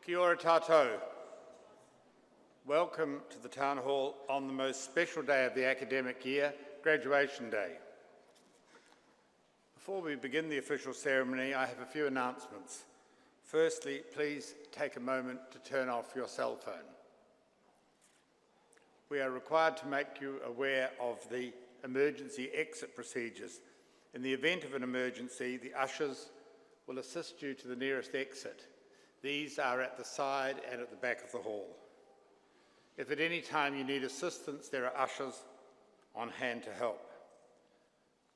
Kia ora tātou. Welcome to the Town Hall on the most special day of the academic year, Graduation Day. Before we begin the official ceremony, I have a few announcements. Firstly, please take a moment to turn off your cell phone. We are required to make you aware of the emergency exit procedures. In the event of an emergency, the ushers will assist you to the nearest exit. These are at the side and at the back of the hall. If at any time you need assistance, there are ushers on hand to help.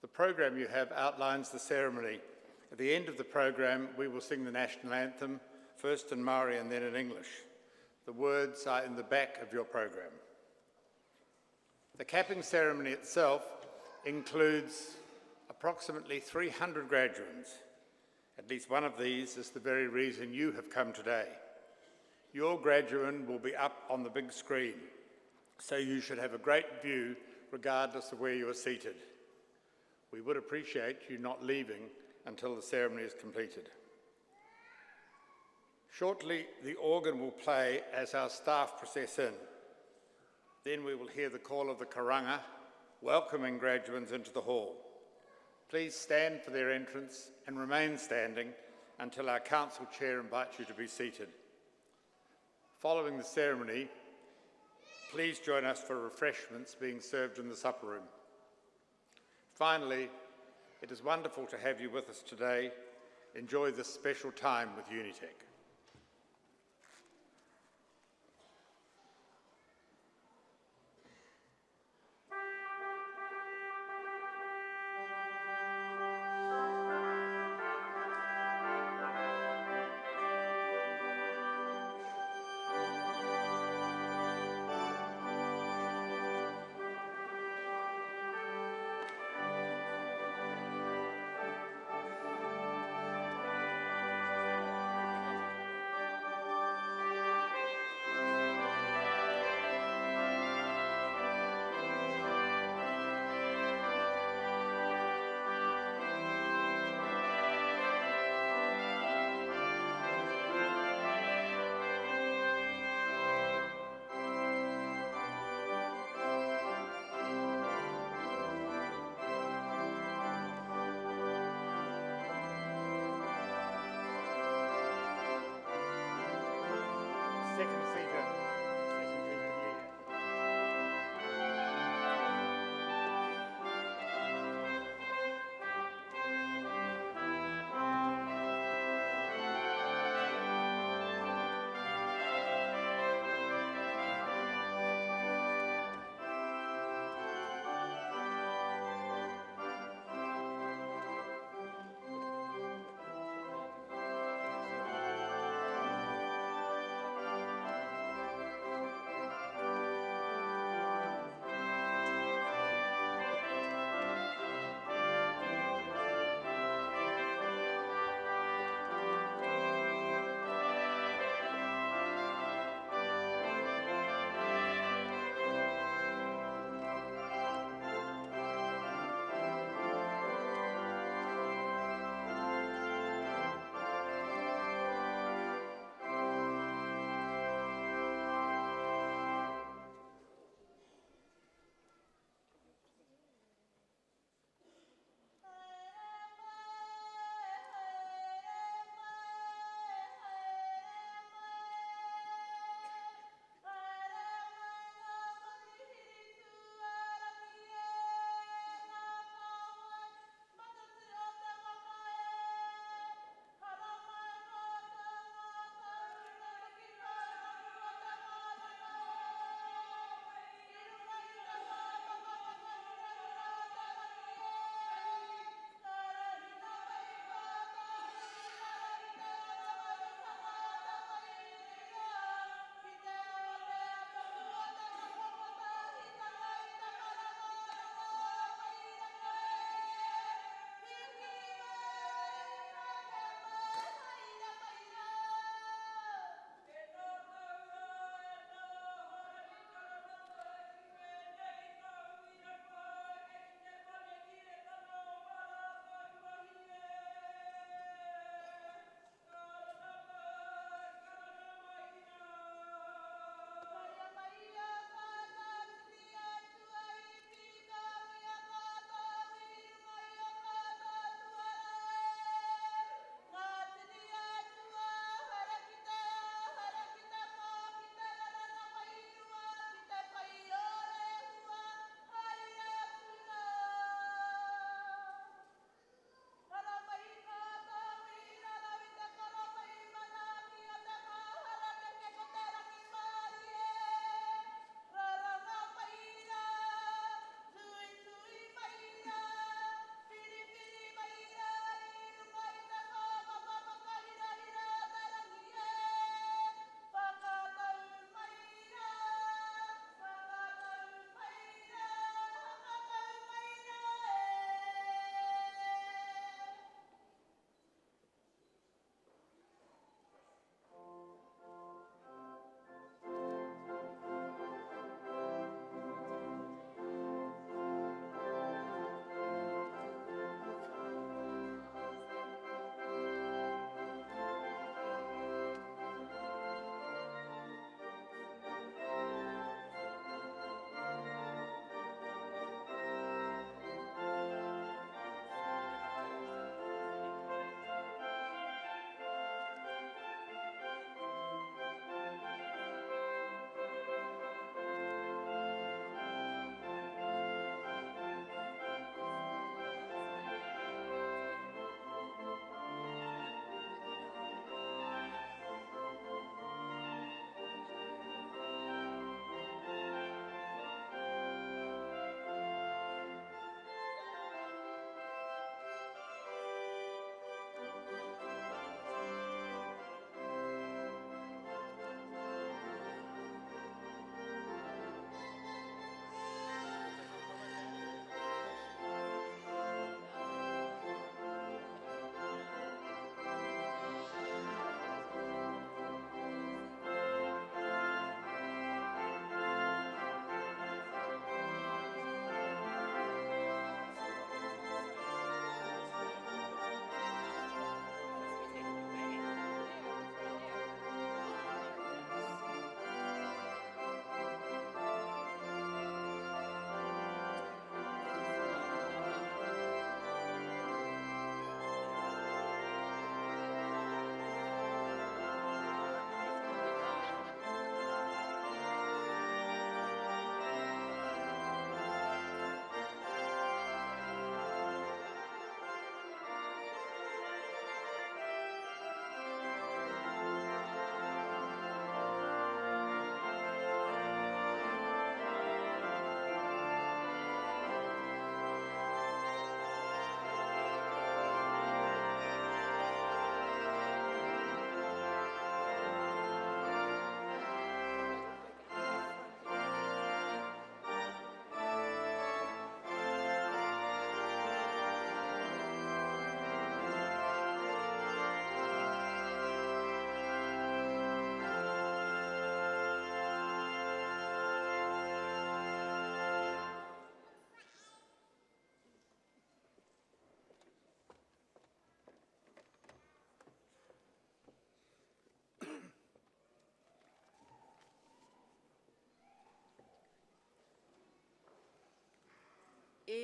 The program you have outlines the ceremony. At the end of the program, we will sing the national anthem, first in Māori and then in English. The words are in the back of your program. The capping ceremony itself includes approximately 300 graduates. At least one of these is the very reason you have come today. Your graduate will be up on the big screen, so you should have a great view regardless of where you are seated. We would appreciate you not leaving until the ceremony is completed. Shortly, the organ will play as our staff process in. Then we will hear the call of the karanga, welcoming graduates into the hall. Please stand for their entrance and remain standing until our council chair invites you to be seated. Following the ceremony, please join us for refreshments being served in the supper room. Finally, it is wonderful to have you with us today. Enjoy this special time with Unitec.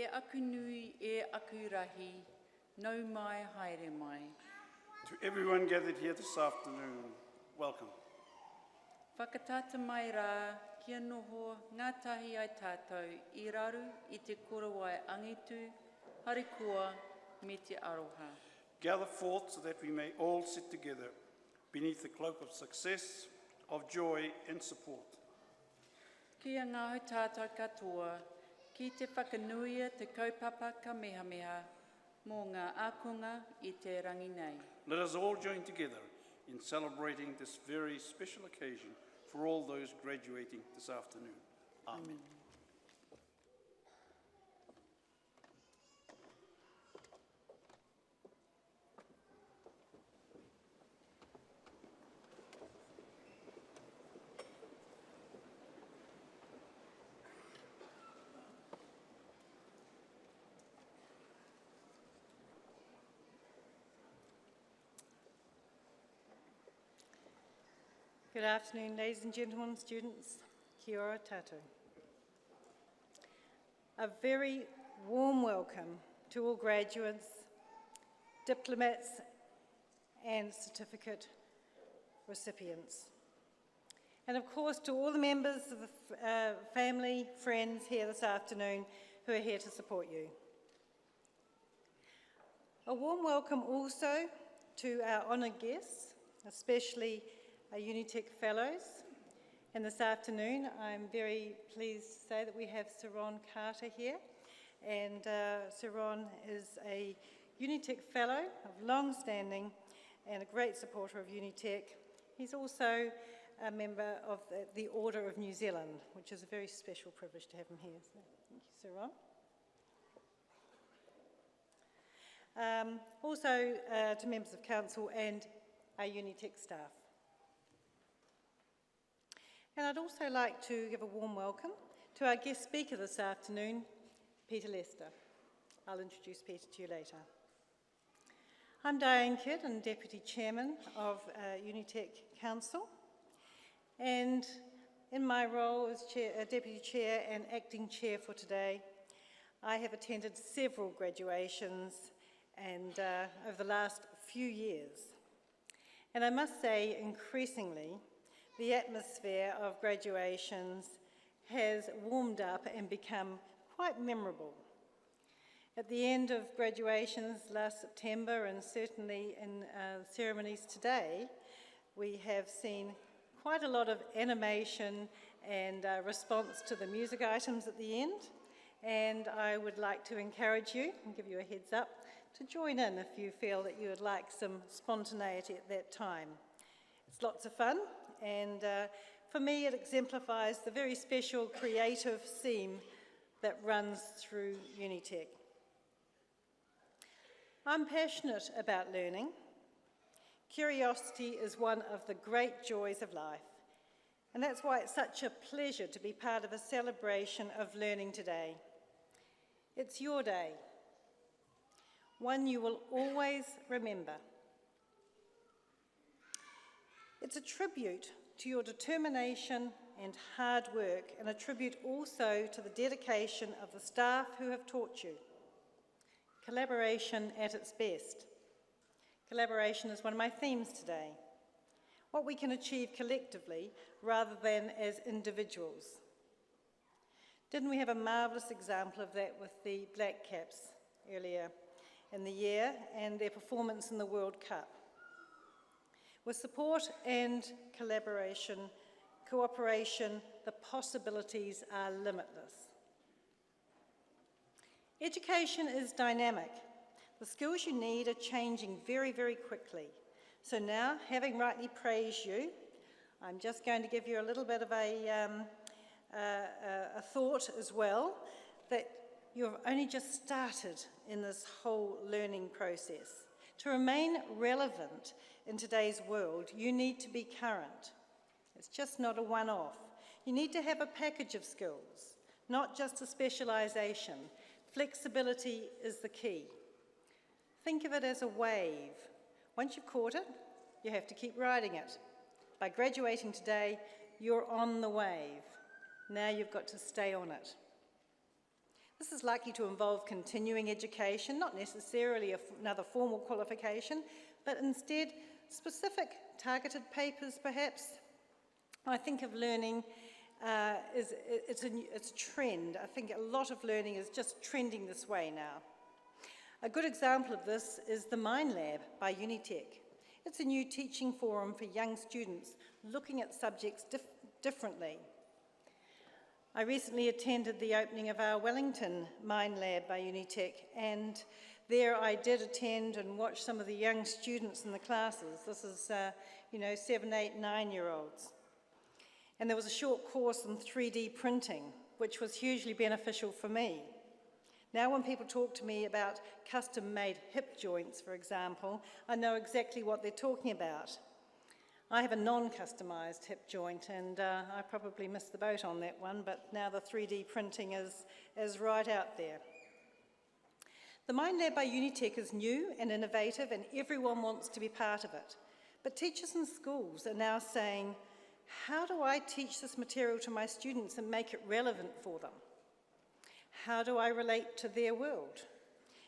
e aku nui e aku rahi, nau mai haere mai. To everyone gathered here this afternoon, welcome. Whakatata mai rā, kia noho ngā tahi ai tātou I raru I te korowai angitu, harikua me te aroha. Gather forth so that we may all sit together beneath the cloak of success, of joy and support. Kia ngāhu tātou katoa, ki te whakanuia te kaupapa ka meha meha, mō ngā ākonga I te rangi nei. Let us all join together in celebrating this very special occasion for all those graduating this afternoon. Amen. Good afternoon, ladies and gentlemen, students. Kia ora tātou. A very warm welcome to all graduates, diplomats and certificate recipients. And of course to all the members of the family, friends here this afternoon who are here to support you. A warm welcome also to our honoured guests, especially our Unitec Fellows. And this afternoon, I'm very pleased to say that we have Sir Ron Carter here. And Sir Ron is a Unitec Fellow of long standing and a great supporter of Unitec. He's also a member of the Order of New Zealand, which is a very special privilege to have him here. So, thank you, Sir Ron. Also to members of Council and our Unitec staff. And I'd also like to give a warm welcome to our guest speaker this afternoon, Peter Lester. I'll introduce Peter to you later. I'm Diane Kidd and Deputy Chairman of Unitec Council. And in my role as Deputy Chair and Acting Chair for today, I have attended several graduations and over the last few years. And I must say, increasingly, the atmosphere of graduations has warmed up and become quite memorable. At the end of graduations last September and certainly in ceremonies today, we have seen quite a lot of animation and response to the music items at the end. And I would like to encourage you and give you a heads up to join in if you feel that you would like some spontaneity at that time. It's lots of fun. And for me, it exemplifies the very special creative theme that runs through Unitec. I'm passionate about learning. Curiosity is one of the great joys of life. And that's why it's such a pleasure to be part of a celebration of learning today. It's your day, one you will always remember. It's a tribute to your determination and hard work, and a tribute also to the dedication of the staff who have taught you. Collaboration at its best. Collaboration is one of my themes today. What we can achieve collectively rather than as individuals. Didn't we have a marvellous example of that with the Black Caps earlier in the year and their performance in the World Cup? With support and collaboration, cooperation, the possibilities are limitless. Education is dynamic. The skills you need are changing very, very quickly. So now, having rightly praised you, I'm just going to give you a little bit of a thought as well, that you've only just started in this whole learning process. To remain relevant in today's world, you need to be current. It's just not a one-off. You need to have a package of skills, not just a specialisation. Flexibility is the key. Think of it as a wave. Once you've caught it, you have to keep riding it. By graduating today, you're on the wave. Now you've got to stay on it. This is likely to involve continuing education, not necessarily another formal qualification, but instead specific targeted papers perhaps. I think of learning it's a trend. I think a lot of learning is just trending this way now. A good example of this is the Mind Lab by Unitec. It's a new teaching forum for young students looking at subjects differently. I recently attended the opening of our Wellington Mind Lab by Unitec, and there I did attend and watch some of the young students in the classes. This is, 7, 8, 9-year-olds. And there was a short course on 3D printing, which was hugely beneficial for me. Now when people talk to me about custom-made hip joints, for example, I know exactly what they're talking about. I have a non-customised hip joint, and I probably missed the boat on that one, but now the 3D printing is right out there. The Mind Lab by Unitec is new and innovative, and everyone wants to be part of it. But teachers and schools are now saying, how do I teach this material to my students and make it relevant for them? How do I relate to their world?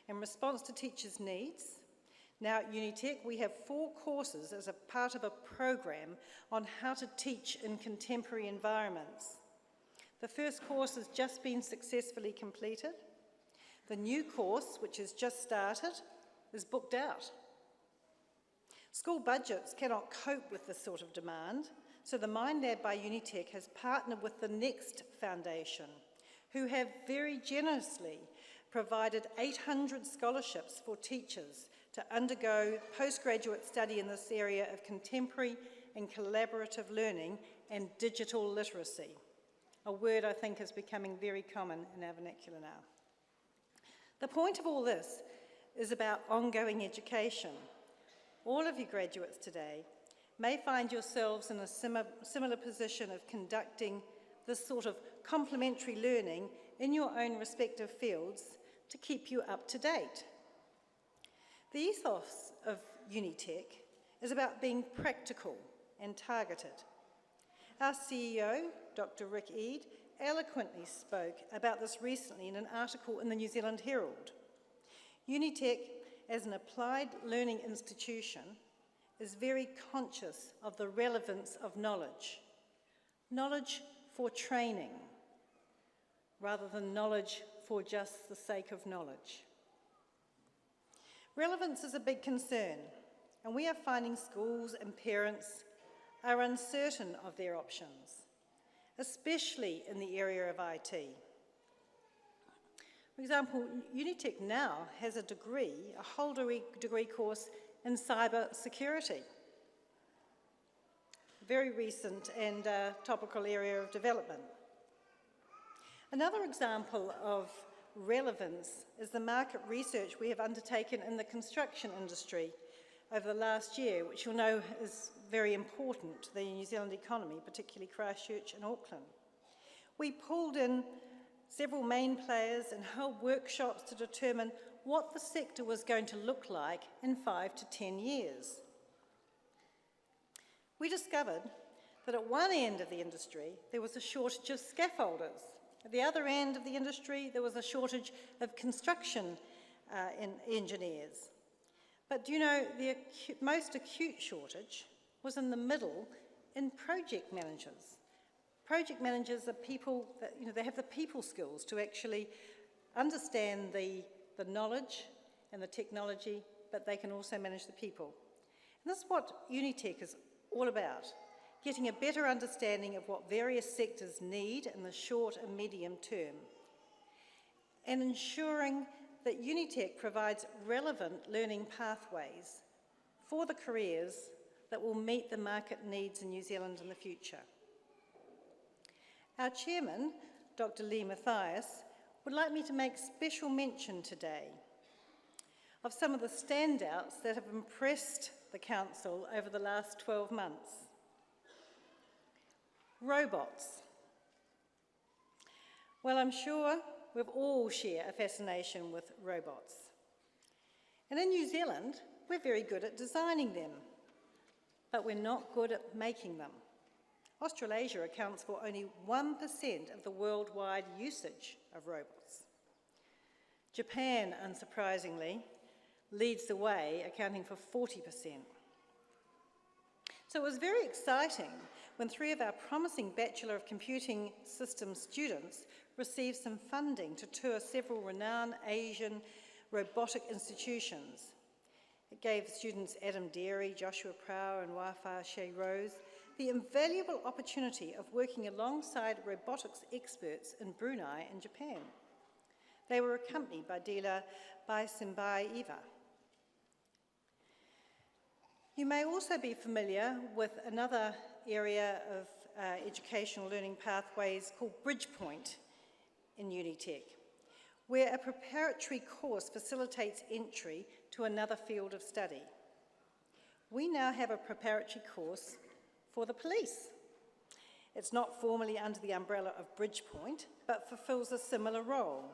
In response to teachers' needs, now at Unitec we have 4 courses as a part of a program on how to teach in contemporary environments. The first course has just been successfully completed. The new course, which has just started, is booked out. School budgets cannot cope with this sort of demand, so the Mind Lab by Unitec has partnered with the Next Foundation, who have very generously provided 800 scholarships for teachers to undergo postgraduate study in this area of contemporary and collaborative learning and digital literacy, a word I think is becoming very common in our vernacular now. The point of all this is about ongoing education. All of you graduates today may find yourselves in a similar position of conducting this sort of complementary learning in your own respective fields to keep you up to date. The ethos of Unitec is about being practical and targeted. Our CEO, Dr. Rick Eade, eloquently spoke about this recently in an article in the New Zealand Herald. Unitec, as an applied learning institution, is very conscious of the relevance of knowledge. Knowledge for training, rather than knowledge for just the sake of knowledge. Relevance is a big concern, and we are finding schools and parents are uncertain of their options, especially in the area of IT. For example, Unitec now has a whole degree course in cyber security. A very recent and topical area of development. Another example of relevance is the market research we have undertaken in the construction industry over the last year, which you'll know is very important to the New Zealand economy, particularly Christchurch and Auckland. We pulled in several main players and held workshops to determine what the sector was going to look like in 5 to 10 years. We discovered that at one end of the industry there was a shortage of scaffolders. At the other end of the industry there was a shortage of construction engineers. But do you know the most acute shortage was in the middle in project managers. Project managers are people that, they have the people skills to actually understand the knowledge and the technology, but they can also manage the people. And this is what Unitec is all about, getting a better understanding of what various sectors need in the short and medium term, and ensuring that Unitec provides relevant learning pathways for the careers that will meet the market needs in New Zealand in the future. Our chairman, Dr. Lee Mathias, would like me to make special mention today of some of the standouts that have impressed the Council over the last 12 months. Robots. Well, I'm sure we've all share a fascination with robots. And in New Zealand, we're very good at designing them, but we're not good at making them. Australasia accounts for only 1% of the worldwide usage of robots. Japan, unsurprisingly, leads the way, accounting for 40%. So it was very exciting when 3 of our promising Bachelor of Computing Systems students received some funding to tour several renowned Asian robotic institutions. It gave students Adam Derry, Joshua Prower and Wafa Shea Rose the invaluable opportunity of working alongside robotics experts in Brunei and Japan. They were accompanied by dealer Baisimbai Eva. You may also be familiar with another area of educational learning pathways called Bridgepoint in Unitec, where a preparatory course facilitates entry to another field of study. We now have a preparatory course for the police. It's not formally under the umbrella of Bridgepoint, but fulfills a similar role.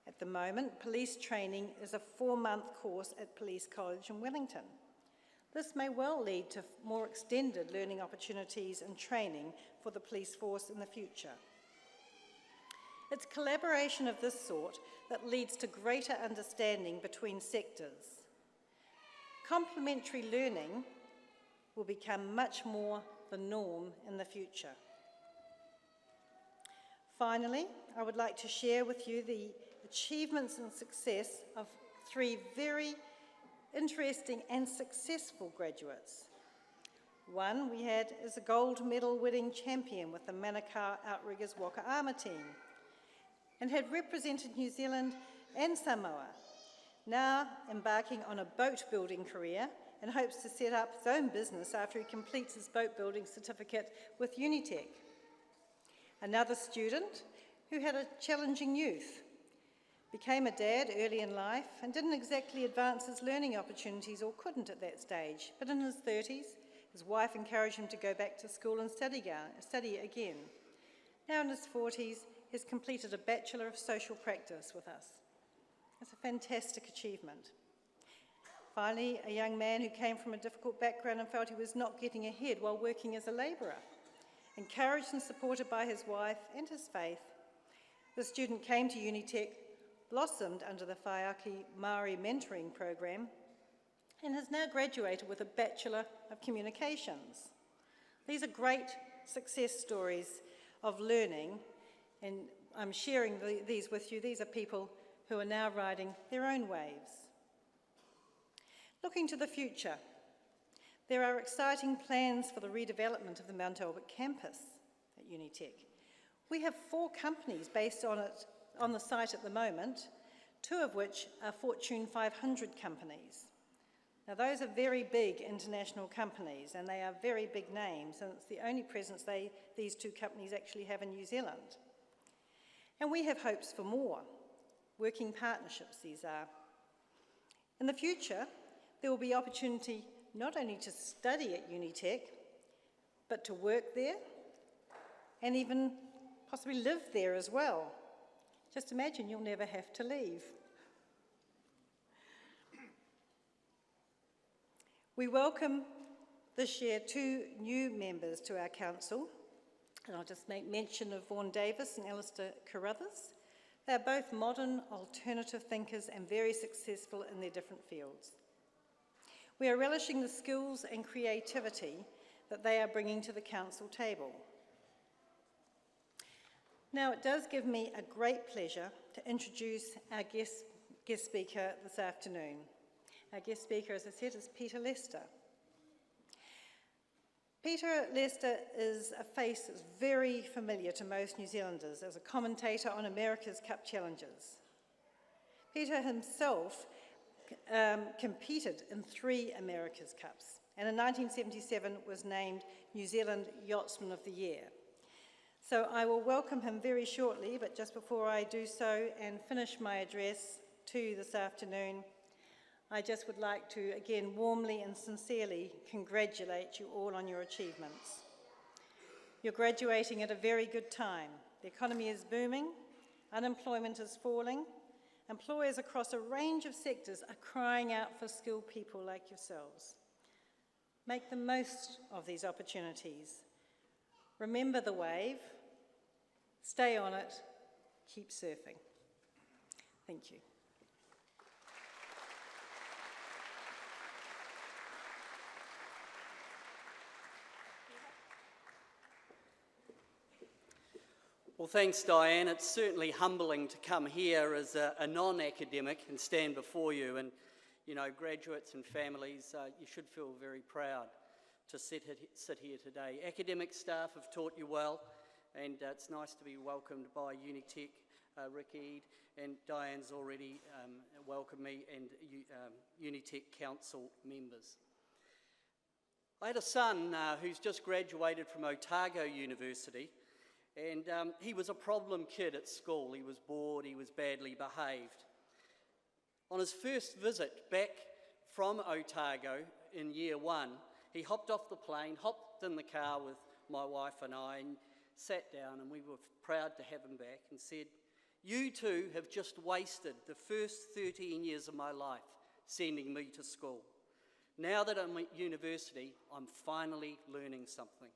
At the moment, police training is a 4-month course at Police College in Wellington. This may well lead to more extended learning opportunities and training for the police force in the future. It's collaboration of this sort that leads to greater understanding between sectors. Complementary learning will become much more the norm in the future. Finally, I would like to share with you the achievements and success of 3 very interesting and successful graduates. One we had is a gold medal winning champion with the Manukau Outriggers Waka Armour team and had represented New Zealand and Samoa, now embarking on a boat building career and hopes to set up his own business after he completes his boat building certificate with Unitec. Another student who had a challenging youth, became a dad early in life and didn't exactly advance his learning opportunities, or couldn't at that stage, but in his 30s, his wife encouraged him to go back to school and study again. Now in his 40s, he's completed a Bachelor of Social Practice with us. It's a fantastic achievement. Finally, a young man who came from a difficult background and felt he was not getting ahead while working as a labourer. Encouraged and supported by his wife and his faith, the student came to Unitec, blossomed under the Whaiaki Māori mentoring program, and has now graduated with a Bachelor of Communications. These are great success stories of learning, and I'm sharing these with you. These are people who are now riding their own waves. Looking to the future, there are exciting plans for the redevelopment of the Mount Albert campus at Unitec. We have 4 companies based on the site at the moment, 2 of which are Fortune 500 companies. Now those are very big international companies and they are very big names, and it's the only presence these 2 companies actually have in New Zealand. And we have hopes for more. Working partnerships these are. In the future, there will be opportunity not only to study at Unitec, but to work there and even possibly live there as well. Just imagine you'll never have to leave. We welcome this year 2 new members to our council, and I'll just make mention of Vaughan Davis and Alistair Carruthers. They are both modern, alternative thinkers and very successful in their different fields. We are relishing the skills and creativity that they are bringing to the council table. Now, it does give me a great pleasure to introduce our guest speaker this afternoon. Our guest speaker, as I said, is Peter Lester. Peter Lester is a face that's very familiar to most New Zealanders as a commentator on America's Cup Challenges. Peter himself competed in 3 America's Cups, and in 1977 was named New Zealand Yachtsman of the Year. So I will welcome him very shortly, but just before I do so and finish my address to you this afternoon, I just would like to again warmly and sincerely congratulate you all on your achievements. You're graduating at a very good time. The economy is booming, unemployment is falling, employers across a range of sectors are crying out for skilled people like yourselves. Make the most of these opportunities. Remember the wave, stay on it, keep surfing. Thank you. Well, thanks, Diane. It's certainly humbling to come here as a non-academic and stand before you. And, you know, graduates and families, you should feel very proud to sit here today. Academic staff have taught you well, and it's nice to be welcomed by Unitec, Rick Eade, and Diane's already welcomed me, and Unitec Council members. I had a son who's just graduated from Otago University, and he was a problem kid at school. He was bored, he was badly behaved. On his first visit back from Otago in year one, he hopped off the plane, hopped in the car with my wife and I, and sat down, and we were proud to have him back, and said, "You two have just wasted the first 13 years of my life sending me to school. Now that I'm at university, I'm finally learning something."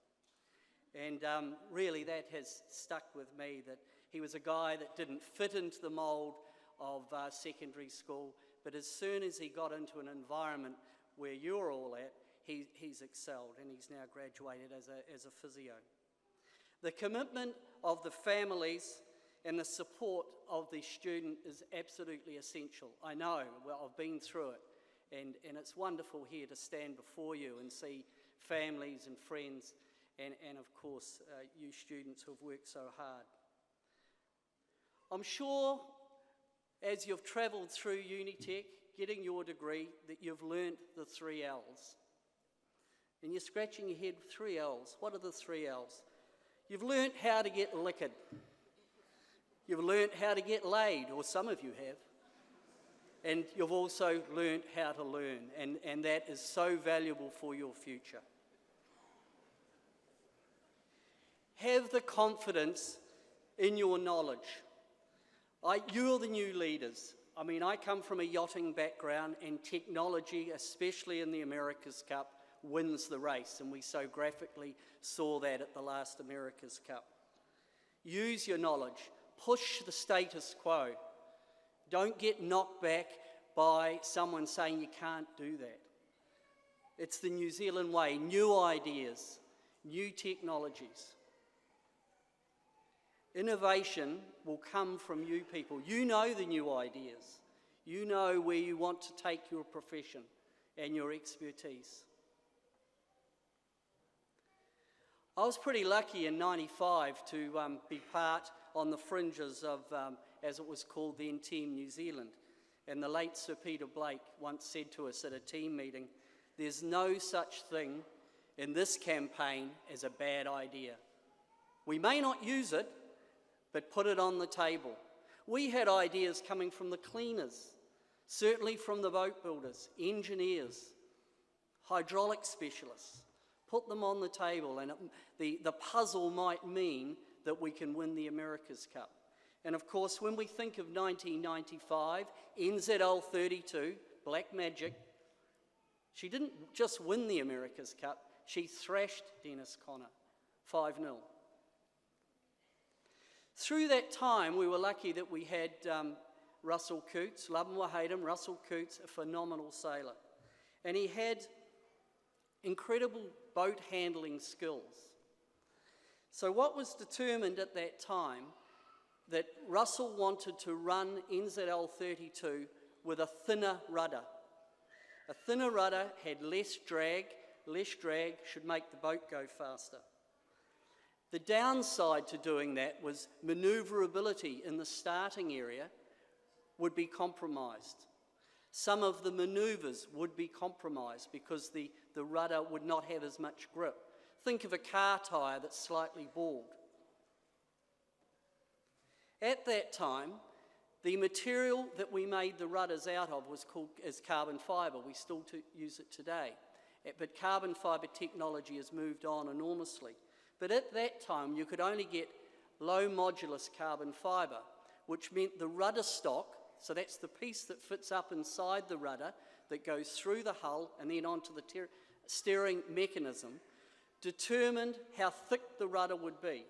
And really that has stuck with me, that he was a guy that didn't fit into the mould of secondary school, but as soon as he got into an environment where you're all at, he's excelled, and he's now graduated as a physio. The commitment of the families and the support of the student is absolutely essential. I know, well, I've been through it, and it's wonderful here to stand before you and see families and friends and of course, you students who have worked so hard. I'm sure as you've travelled through Unitec, getting your degree, that you've learnt the 3 L's. And you're scratching your head, 3 L's. What are the 3 L's? You've learnt how to get liquored. You've learnt how to get laid, or some of you have. And you've also learnt how to learn, and that is so valuable for your future. Have the confidence in your knowledge. You're the new leaders. I mean, I come from a yachting background, and technology, especially in the America's Cup, wins the race, and we so graphically saw that at the last America's Cup. Use your knowledge. Push the status quo. Don't get knocked back by someone saying you can't do that. It's the New Zealand way. New ideas, new technologies. Innovation will come from you people. You know the new ideas. You know where you want to take your profession and your expertise. I was pretty lucky in '95 to be part on the fringes of, as it was called then, Team New Zealand. And the late Sir Peter Blake once said to us at a team meeting, "There's no such thing in this campaign as a bad idea. We may not use it, but put it on the table." We had ideas coming from the cleaners, certainly from the boat builders, engineers, hydraulic specialists. Put them on the table, and the puzzle might mean that we can win the America's Cup. And of course, when we think of 1995, NZL 32, Black Magic, she didn't just win the America's Cup, she thrashed Dennis Conner, 5-0. Through that time, we were lucky that we had Russell Coots, Labanwa Hayden, Russell Coots, a phenomenal sailor. And he had incredible boat handling skills. So what was determined at that time, that Russell wanted to run NZL 32 with a thinner rudder. A thinner rudder had less drag should make the boat go faster. The downside to doing that was manoeuvrability in the starting area would be compromised. Some of the manoeuvres would be compromised because the rudder would not have as much grip. Think of a car tyre that's slightly bald. At that time, the material that we made the rudders out of was called as carbon fibre. We still use it today. But carbon fibre technology has moved on enormously. But at that time, you could only get low modulus carbon fibre, which meant the rudder stock, so that's the piece that fits up inside the rudder that goes through the hull and then onto the steering mechanism, determined how thick the rudder would be.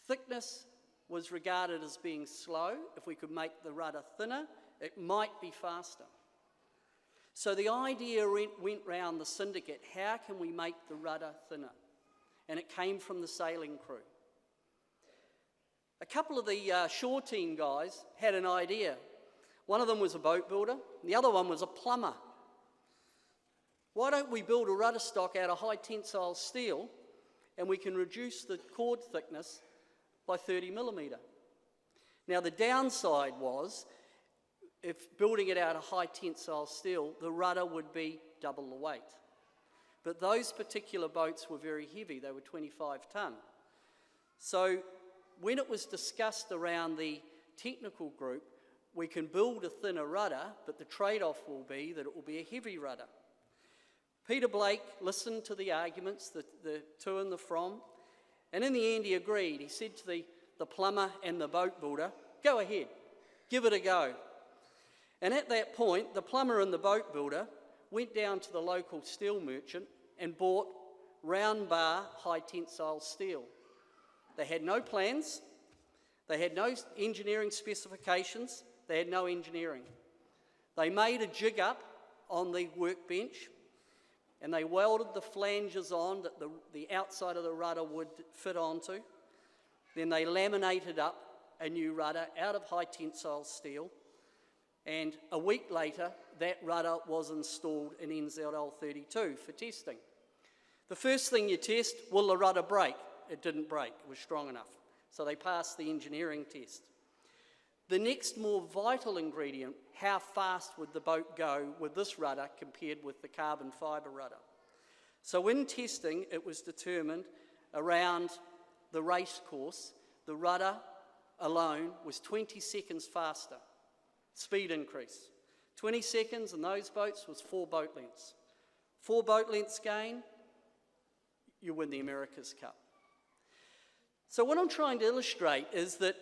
Thickness was regarded as being slow. If we could make the rudder thinner, it might be faster. So the idea went round the syndicate, how can we make the rudder thinner? And it came from the sailing crew. a couple of the shore team guys had an idea. One of them was a boat builder, and the other one was a plumber. Why don't we build a rudder stock out of high tensile steel, and we can reduce the cord thickness by 30 millimetre. Now the downside was, if building it out of high tensile steel, the rudder would be double the weight. But those particular boats were very heavy, they were 25 tonne. So when it was discussed around the technical group, we can build a thinner rudder, but the trade-off will be that it will be a heavy rudder. Peter Blake listened to the arguments, the to and the from, and in the end he agreed. He said to the plumber and the boat builder, go ahead, give it a go. And at that point, the plumber and the boat builder went down to the local steel merchant and bought round bar high tensile steel. They had no plans, they had no engineering specifications, they had no engineering. They made a jig up on the workbench and they welded the flanges on that the outside of the rudder would fit onto. Then they laminated up a new rudder out of high tensile steel, and a week later that rudder was installed in NZL32 for testing. The first thing you test, will the rudder break? It didn't break, it was strong enough. So they passed the engineering test. The next more vital ingredient, how fast would the boat go with this rudder compared with the carbon fibre rudder? So in testing, it was determined around the race course, the rudder alone was 20 seconds faster, speed increase. 20 seconds in those boats was 4 boat lengths. 4 boat lengths gain, you win the America's Cup. So what I'm trying to illustrate is that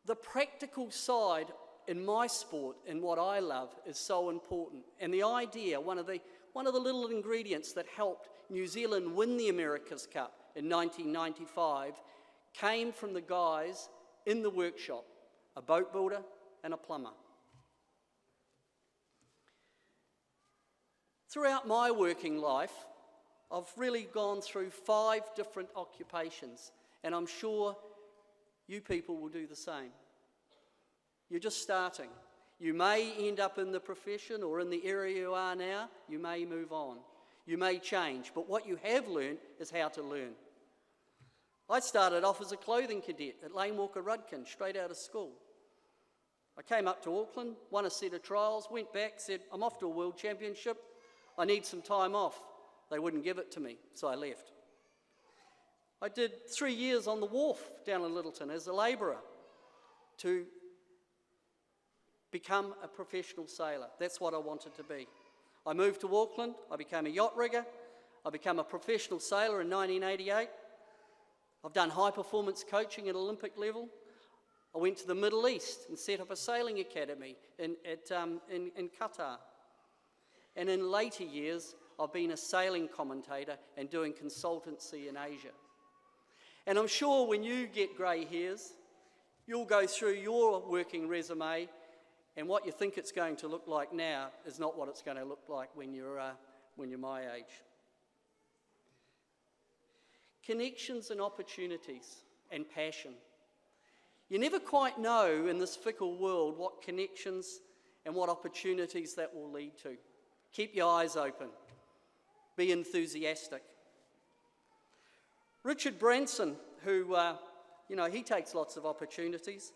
the practical side in my sport and what I love is so important. And the idea, one of the little ingredients that helped New Zealand win the America's Cup in 1995 came from the guys in the workshop, a boat builder and a plumber. Throughout my working life, I've really gone through 5 different occupations, and I'm sure you people will do the same. You're just starting. You may end up in the profession or in the area you are now. You may move on. You may change, but what you have learned is how to learn. I started off as a clothing cadet at Lane Walker Rudkin, straight out of school. I came up to Auckland, won a set of trials, went back, said, I'm off to a world championship. I need some time off. They wouldn't give it to me, so I left. I did 3 years on the wharf down in Littleton as a labourer to become a professional sailor. That's what I wanted to be. I moved to Auckland, I became a yacht rigger, I became a professional sailor in 1988. I've done high performance coaching at Olympic level. I went to the Middle East and set up a sailing academy in Qatar. And in later years, I've been a sailing commentator and doing consultancy in Asia. And I'm sure when you get grey hairs, you'll go through your working resume, and what you think it's going to look like now is not what it's going to look like when you're my age. Connections and opportunities and passion. You never quite know in this fickle world what connections and what opportunities that will lead to. Keep your eyes open. Be enthusiastic. Richard Branson, who, he takes lots of opportunities.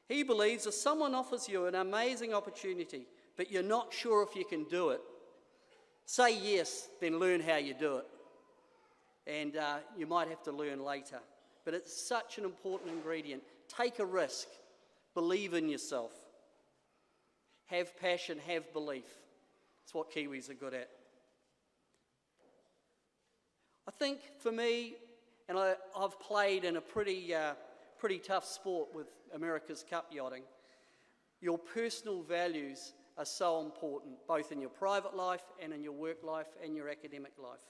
He believes if someone offers you an amazing opportunity, but you're not sure if you can do it, say yes, then learn how you do it. And you might have to learn later. But it's such an important ingredient. Take a risk. Believe in yourself. Have passion, have belief. It's what Kiwis are good at. I think for me, and I've played in a pretty tough sport with America's Cup yachting, your personal values are so important, both in your private life and in your work life and your academic life.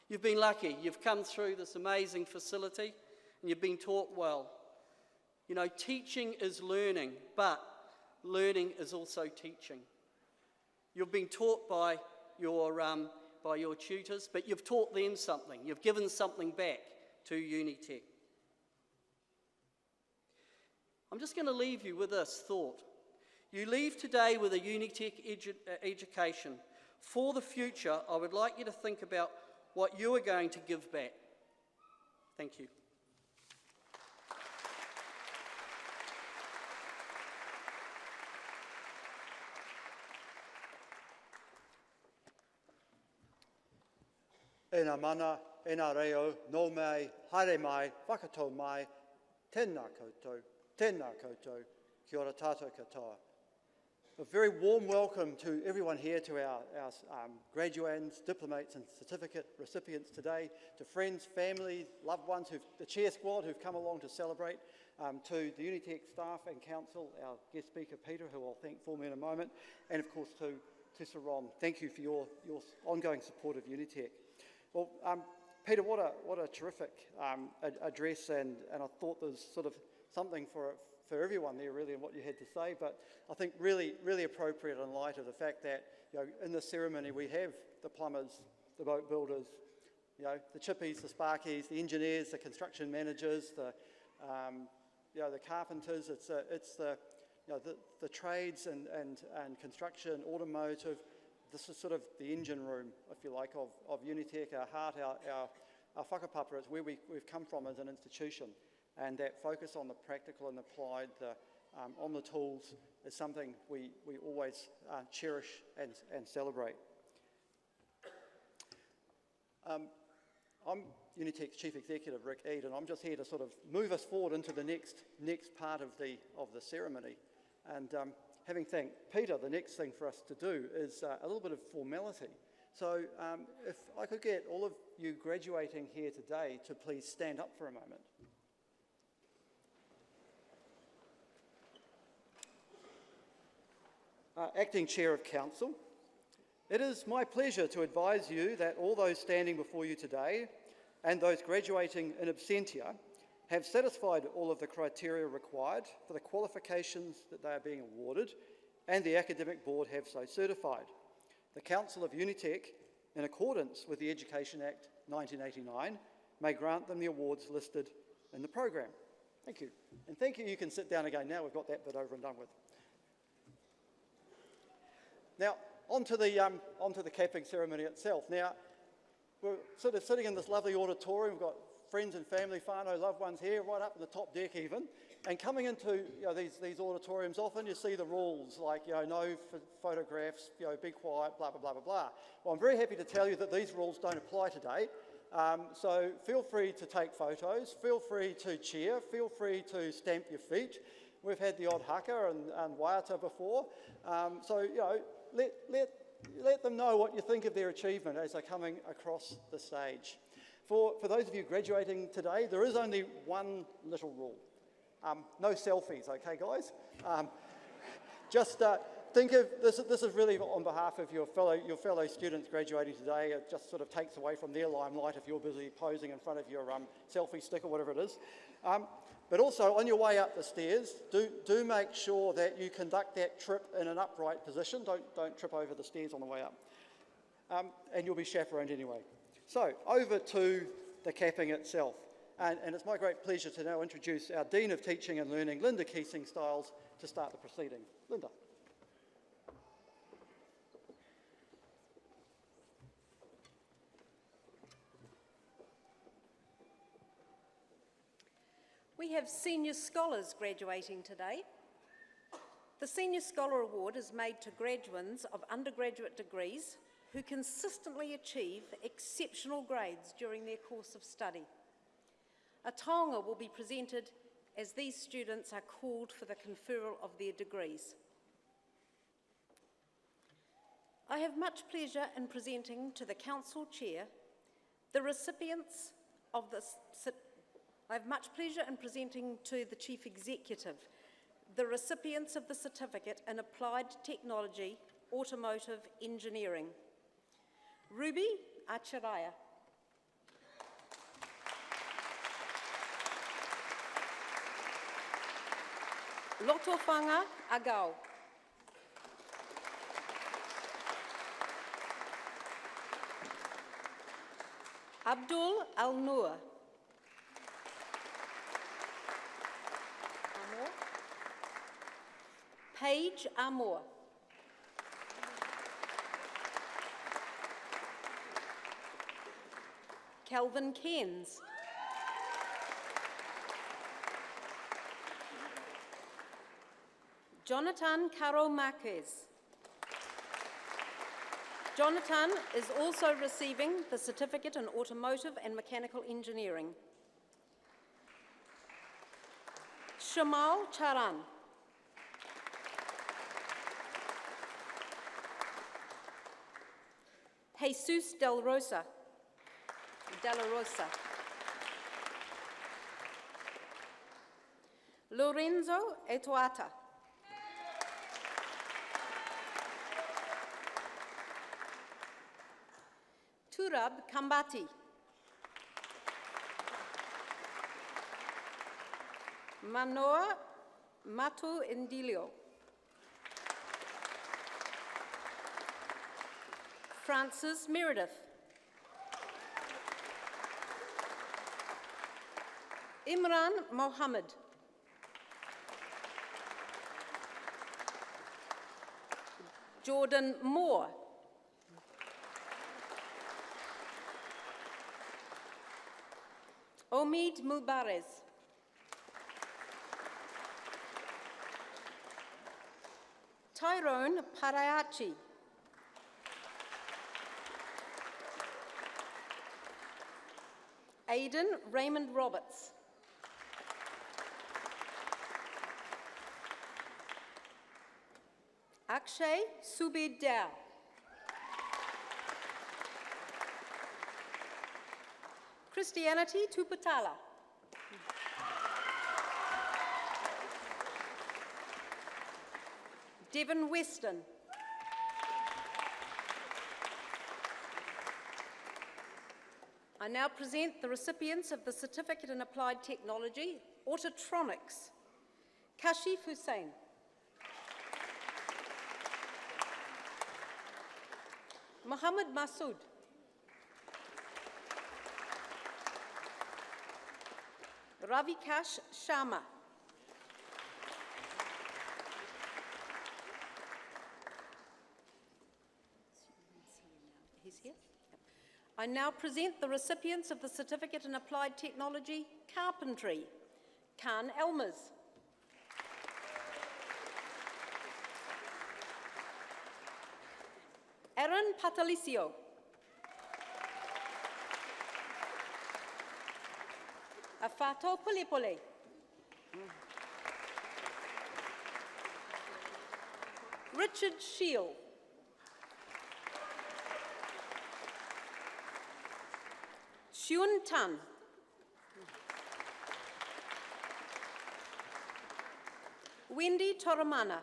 You've been lucky. You've come through this amazing facility and you've been taught well. You know, teaching is learning, but learning is also teaching. You've been taught by your tutors, but you've taught them something. You've given something back to Unitec. I'm just going to leave you with this thought. You leave today with a Unitec education. For the future, I would like you to think about what you are going to give back. Thank you. E nā mana, e nā reo, nō mai, haere mai, whakatau mai, tēnā koutou, kia ora tātou katoa. A very warm welcome to everyone here, to our graduates, diplomates and certificate recipients today, to friends, family, loved ones, the chair squad who've come along to celebrate, to the Unitec staff and council, our guest speaker Peter, who I'll thank for me in a moment, and of course to Sir Ron. Thank you for your ongoing support of Unitec. Well, Peter, what a terrific address, and I thought there's sort of something for everyone there really in what you had to say, but I think really appropriate in light of the fact that, you know, in this ceremony we have the plumbers, the boat builders, you know, the chippies, the sparkies, the engineers, the construction managers, the carpenters. It's the trades and construction, automotive. This is sort of the engine room, if you like, of Unitec, our heart, our whakapapa. It's where we've come from as an institution. And that focus on the practical and applied, on the tools, is something we always cherish and celebrate. I'm Unitec's Chief Executive, Rick Eade, and I'm just here to sort of move us forward into the next part of the ceremony. And having thanked Peter, the next thing for us to do is a little bit of formality. So if I could get all of you graduating here today to please stand up for a moment. Acting Chair of Council, it is my pleasure to advise you that all those standing before you today and those graduating in absentia have satisfied all of the criteria required for the qualifications that they are being awarded, and the Academic Board have so certified. The Council of Unitec, in accordance with the Education Act 1989, may grant them the awards listed in the program. Thank you. And thank you. You can sit down again now. We've got that bit over and done with. Now, onto the capping ceremony itself. Now, we're sort of sitting in this lovely auditorium. We've got friends and family, whānau, loved ones here, right up in the top deck even. And coming into these auditoriums, often you see the rules like, no photographs, be quiet, blah, blah, blah, blah, blah. Well, I'm very happy to tell you that these rules don't apply today. So feel free to take photos, feel free to cheer, feel free to stamp your feet. We've had the odd haka and waiata before. Let them know what you think of their achievement as they're coming across the stage. For those of you graduating today, there is only one little rule. No selfies, okay, guys? Just think of this. This is really on behalf of your fellow students graduating today. It just sort of takes away from their limelight if you're busy posing in front of your selfie stick or whatever it is. But also, on your way up the stairs, do make sure that you conduct that trip in an upright position. Don't trip over the stairs on the way up. And you'll be chaperoned anyway. So, over to the capping itself. And it's my great pleasure to now introduce our Dean of Teaching and Learning, Linda Keesing-Stiles, to start the proceedings. Linda. We have senior scholars graduating today. The Senior Scholar Award is made to graduates of undergraduate degrees who consistently achieve exceptional grades during their course of study. A taonga will be presented as these students are called for the conferral of their degrees. I have much pleasure in presenting to the Council Chair the recipients of this. I have much pleasure in presenting to the Chief Executive the recipients of the Certificate in Applied Technology, Automotive Engineering. Ruby Acharaya. Lotofanga Agao. Abdul Al-Noor. Paige Amor. Kelvin Cairns. Jonathan Caro Marquez. Jonathan is also receiving the Certificate in Automotive and Mechanical Engineering. Shamal Charan. Jesus Della Rosa. Lorenzo Etuata. Turab Kambati. Manoa Matu Indilio. Francis Meredith. Imran Mohammed. Jordan Moore. Omid Mubarez. Tyrone Parayachi. Aidan Raymond Roberts. Akshay Subir Dao. Christianity Tupatala. Devon Weston. I now present the recipients of the Certificate in Applied Technology, Autotronics. Kashif Hussain. Mohammed Masood. Ravikash Sharma. He's here. I now present the recipients of the Certificate in Applied Technology, Carpentry. Khan Elmers. Aaron Patalicio. Afato Pulipole. Richard Shield. Xun Tan. Wendy Toramana.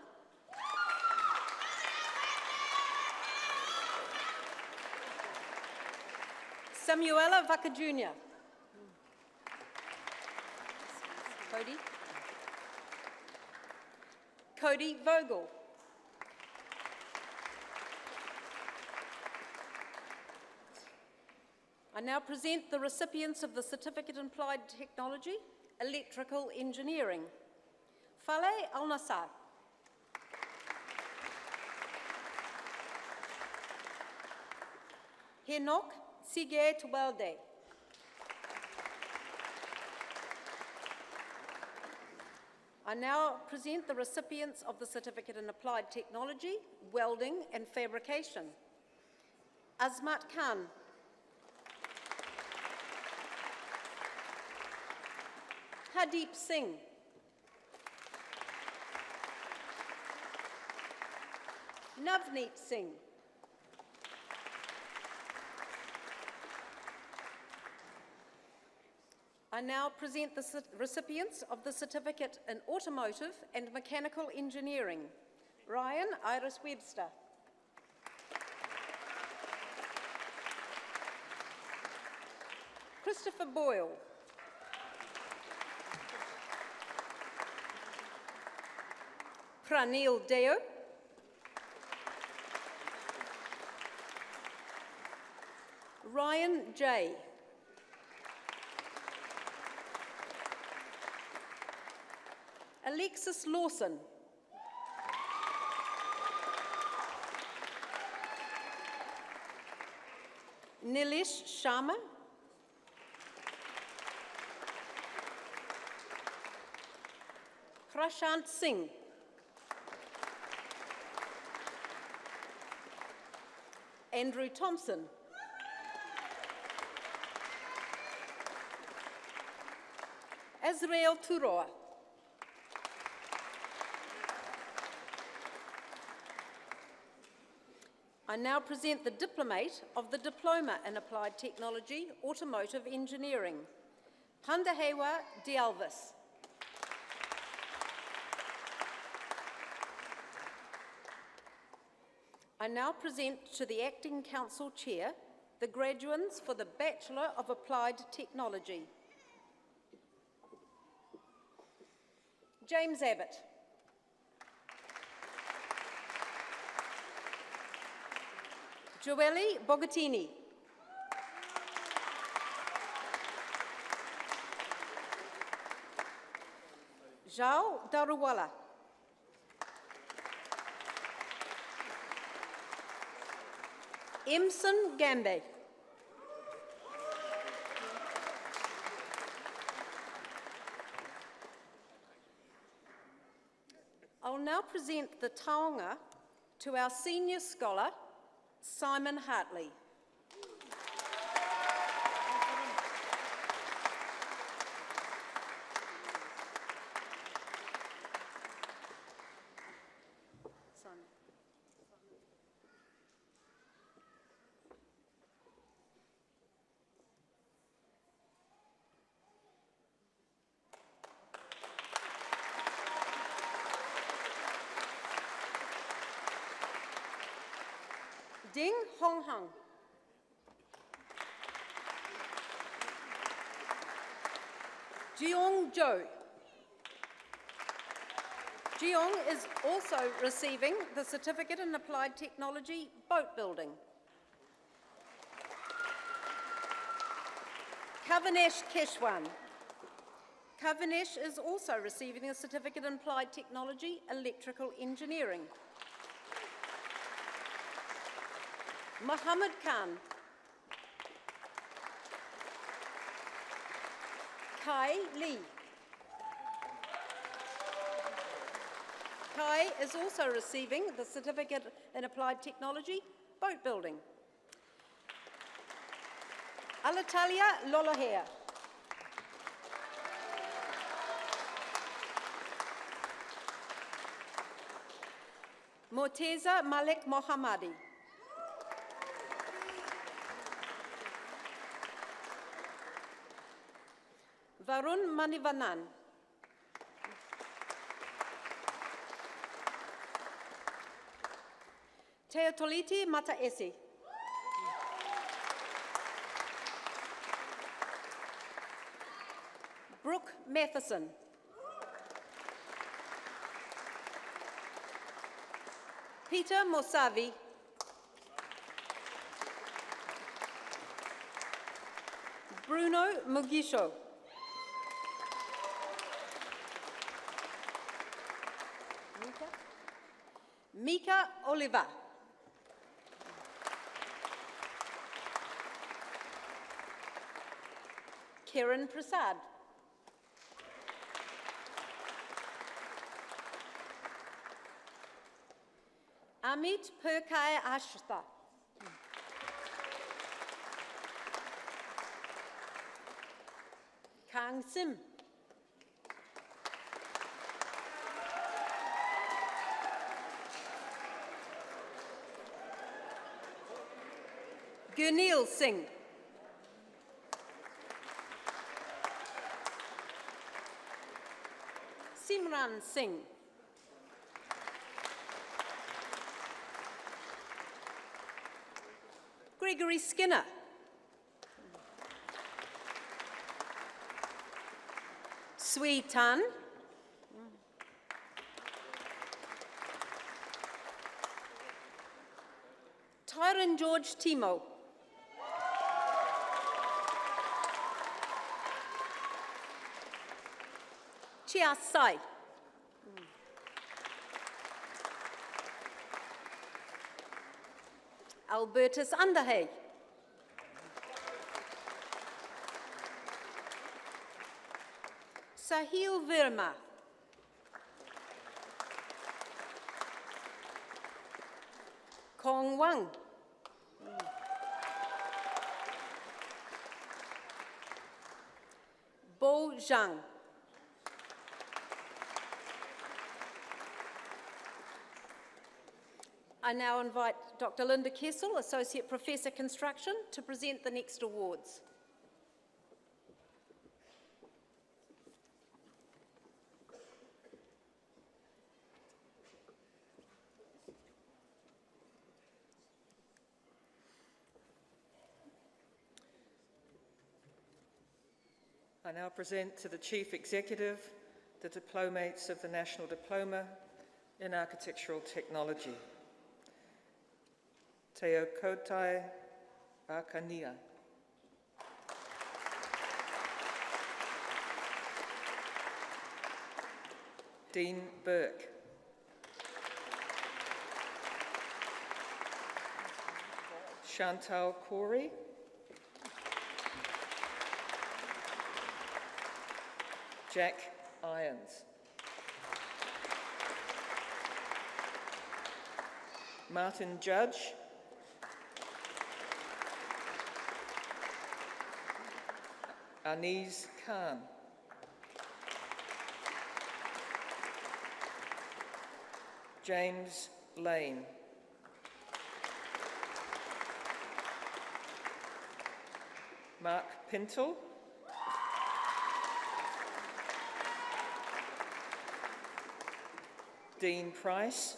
Samuela Vaca Jr. Cody Vogel. I now present the recipients of the Certificate in Applied Technology, Electrical Engineering. Fale Al-Nassar. Henok Sige Tubalde. I now present the recipients of the Certificate in Applied Technology, Welding and Fabrication. Azmat Khan. Hadeep Singh. Navneet Singh. I now present the recipients of the Certificate in Automotive and Mechanical Engineering. Ryan Iris Webster. Christopher Boyle. Pranil Deo. Ryan J. Alexis Lawson. Nilesh Sharma. Prashant Singh. Andrew Thompson. Azrael Turoa. I now present the diplomate of the Diploma in Applied Technology, Automotive Engineering, Pandahewa Dialvis. I now present to the Acting Council Chair the graduates for the Bachelor of Applied Technology. James Abbott. Joelle Bogatini. Jao Daruwala. Emson Gambe. I'll now present the taonga to our senior scholar, Simon Hartley. Ding Hong Hong. Jeong Zhou. Jeong is also receiving the Certificate in Applied Technology, Boat Building. Kavinesh Keshwan. Kavinesh is also receiving a Certificate in Applied Technology, Electrical Engineering. Muhammad Khan. Kai Lee. Kai is also receiving the Certificate in Applied Technology, Boat Building. Alatalia Lolohea. Morteza Malik Mohammadi. Varun Manivanan. Teotoliti Mataesi. Brooke Matheson. Peter Mosavi. Bruno Mugisho. Mika Oliver. Kiran Prasad. Amit Perkai Ashta. Kang Sim. Gurneil Singh. Simran Singh. Gregory Skinner. Sui Tan. Tyron George Timo. Chia Sai. Albertus Underhay. Sahil Verma. Kong Wang. Bo Zhang. I now invite Dr. Linda Kessel, Associate Professor Construction, to present the next awards. I now present to the Chief Executive the diplomates of the National Diploma in Architectural Technology. Te o koutai Akania. Dean Burke. Chantal Corey. Jack Irons. Martin Judge. Anise Khan. James Lane. Mark Pintle. Dean Price.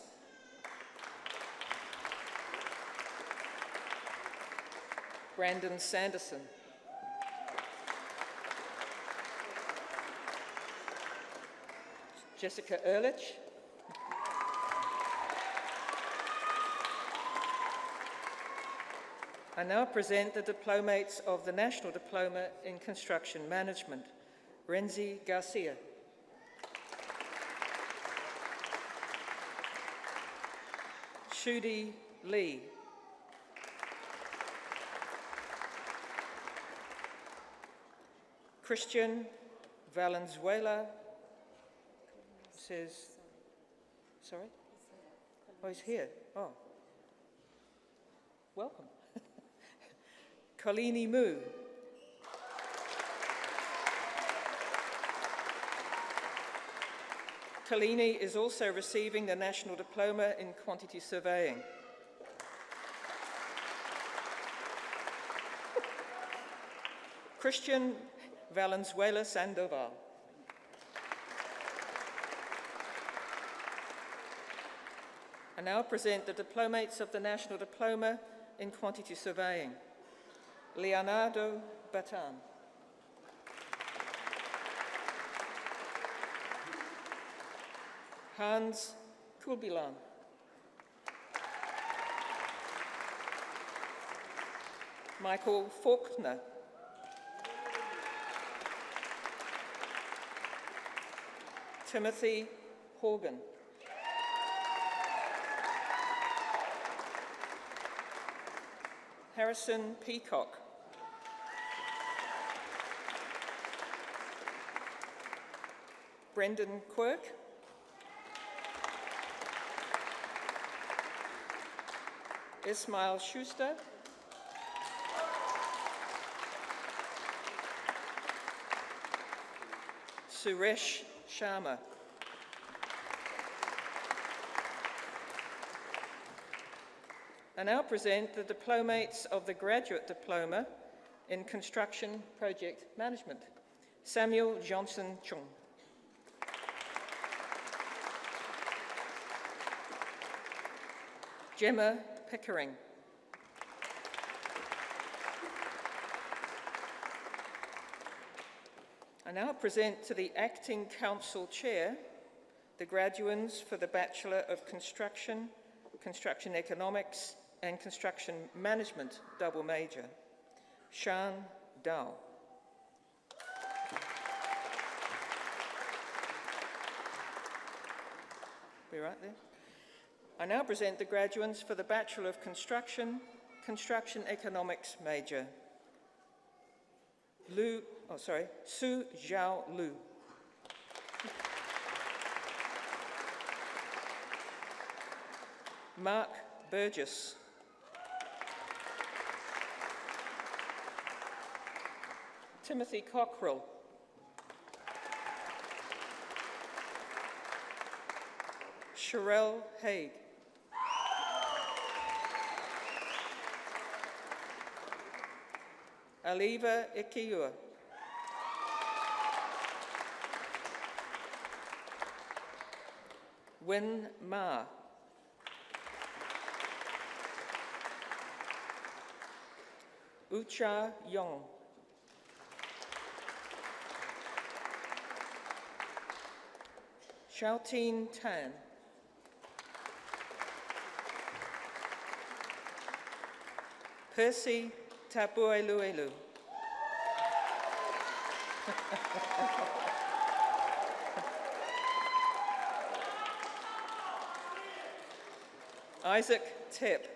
Brandon Sanderson. Jessica Ehrlich. I now present the diplomates of the National Diploma in Construction Management. Renzi Garcia. Shudi Lee. Christian Valenzuela says, sorry? Oh, he's here. Oh. Welcome. Colini Moo. Colini is also receiving the National Diploma in Quantity Surveying. Christian Valenzuela Sandoval. I now present the diplomates of the National Diploma in Quantity Surveying. Leonardo Batan. Hans Kulbilan. Michael Faulkner. Timothy Horgan. Harrison Peacock. Brendan Quirk. Ismail Schuster. Suresh Sharma. I now present the diplomates of the Graduate Diploma in Construction Project Management. Samuel Johnson Chung. Gemma Pickering. I now present to the Acting Council Chair the graduands for the Bachelor of Construction, Construction Economics and Construction Management double major. Shan Dao. We right there? I now present the graduands for the Bachelor of Construction, Construction Economics major. Su Zhao Lu. Mark Burgess. Timothy Cockrell. Sherelle Haig. Aliva Ikiua. Win Ma. Ucha Yong. Xiaotin Tan. Percy Tapueluelu. Isaac Tepp.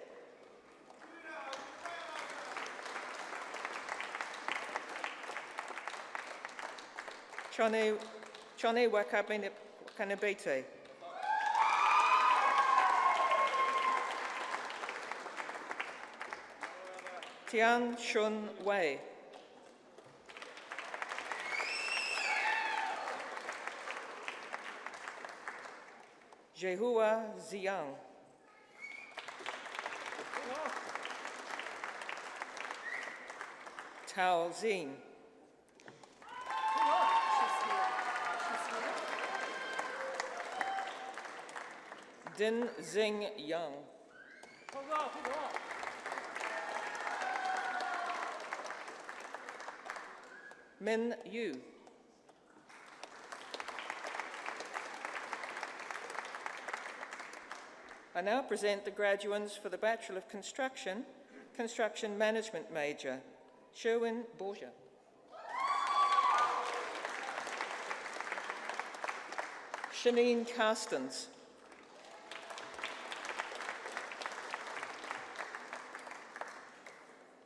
Chone Wakanabete. Tian Shun Wei. Jehua Ziyang. Tao Zin. Din Xing Yang. Min Yu. I now present the graduands for the Bachelor of Construction, Construction Management major, Sherwin Borgia. Shanine Carstens.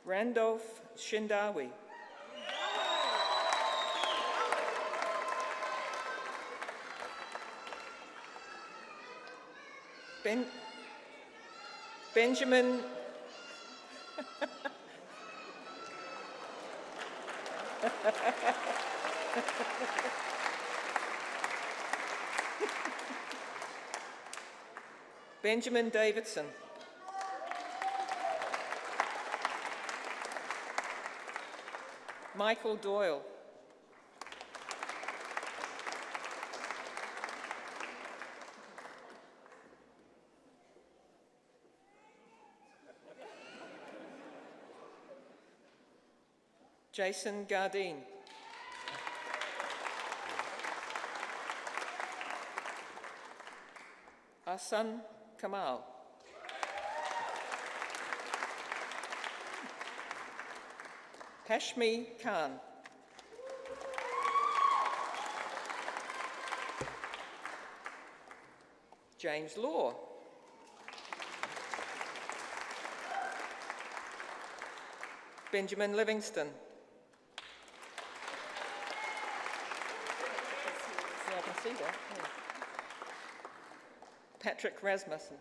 Randolph Shindawi. Benjamin Benjamin Davidson. Michael Doyle. Jason Gardine. Asan Kamal. Hashmi Khan. James Law. Benjamin Livingston. Yeah, I can see that. Yeah. Patrick Rasmussen.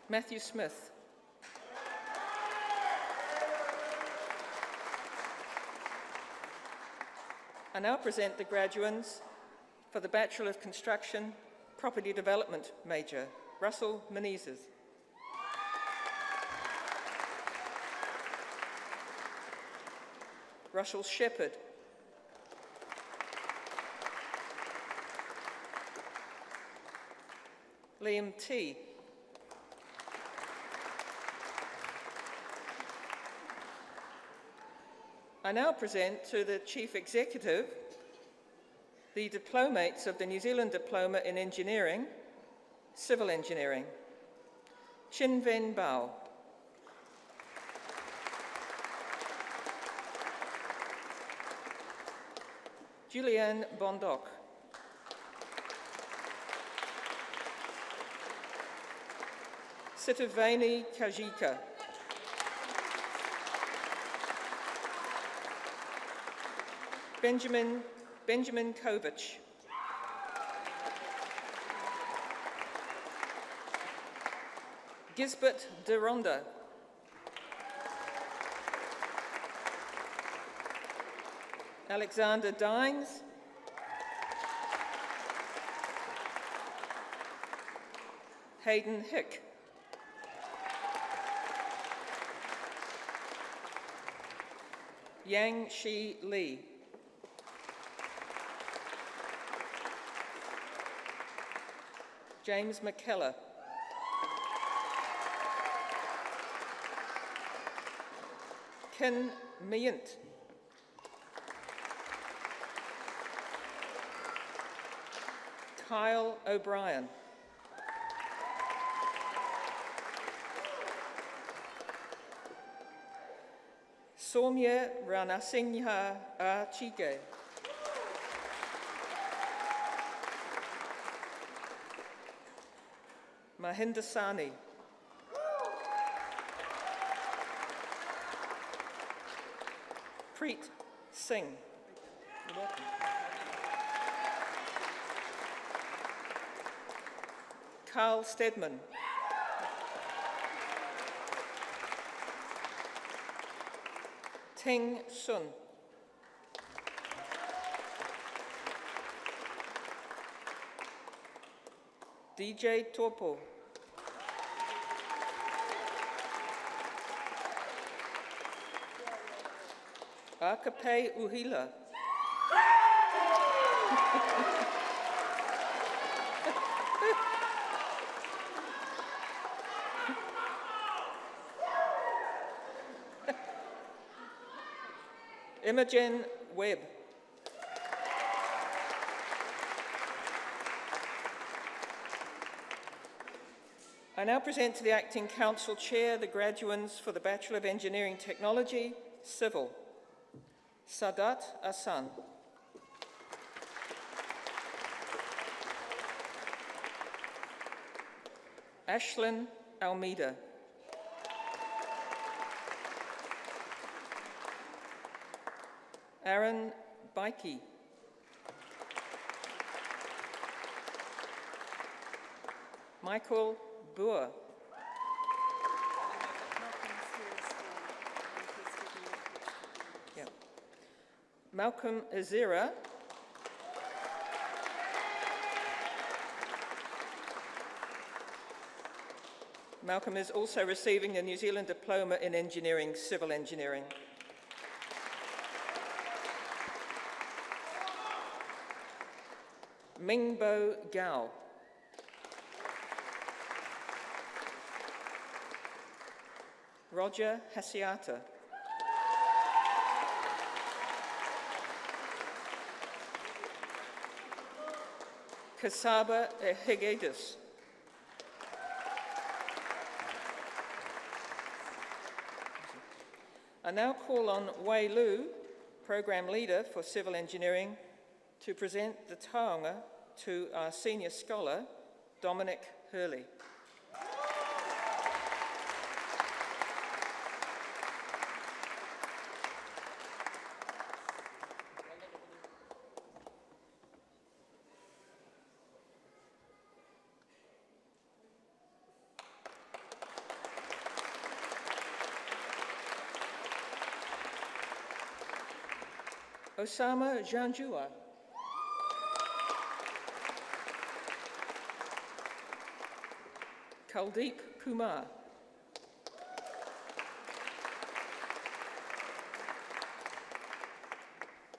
Matthew Smith. I now present the graduands for the Bachelor of Construction, Property Development major, Russell Menezes. Russell Shepherd. Liam T. I now present to the Chief Executive the diplomates of the New Zealand Diploma in Engineering, Civil Engineering. Chin Ven Bao. Julianne Bondoc. Sitivani Kajika. Benjamin Benjamin Kovich. Gisbert de Ronda. Alexander Dines. Hayden Hick. Yang Shi Lee. James McKellar. Ken Miyant. Kyle O'Brien. Soumya Ranasinghe Achike. Mahinda Sani. Preet Singh. You're welcome. Carl Stedman. Ting Sun. DJ Topo. Akape Uhila. Imogen Webb. I now present to the Acting Council Chair the graduands for the Bachelor of Engineering Technology, Civil. Sadat Asan. Ashlyn Almeida. Aaron Baiki. Michael Boer. Yeah. Malcolm Azira. Malcolm is also receiving a New Zealand Diploma in Engineering, Civil Engineering. Mingbo Gao. Roger Hasiata. Kasaba Hegedus. I now call on Wei Lu, Program Leader for Civil Engineering, to present the taonga to our Senior Scholar, Dominic Hurley. Osama Janjua. Kuldeep Kumar.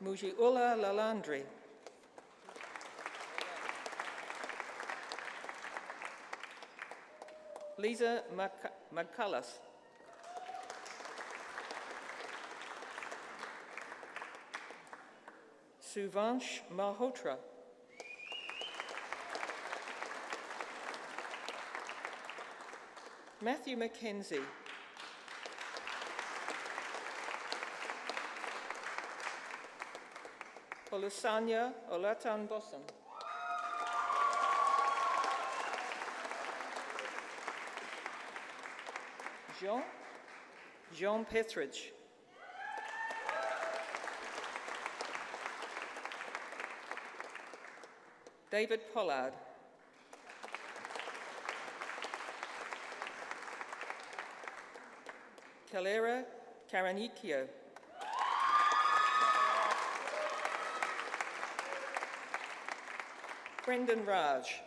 Mujiula Lalandri. Lisa McCullough. Suvansh Malhotra. Matthew Mackenzie. Olusanya Olatan Bossam. Jean Pethridge. David Pollard. Kalera Karanikio. Brendan Raj.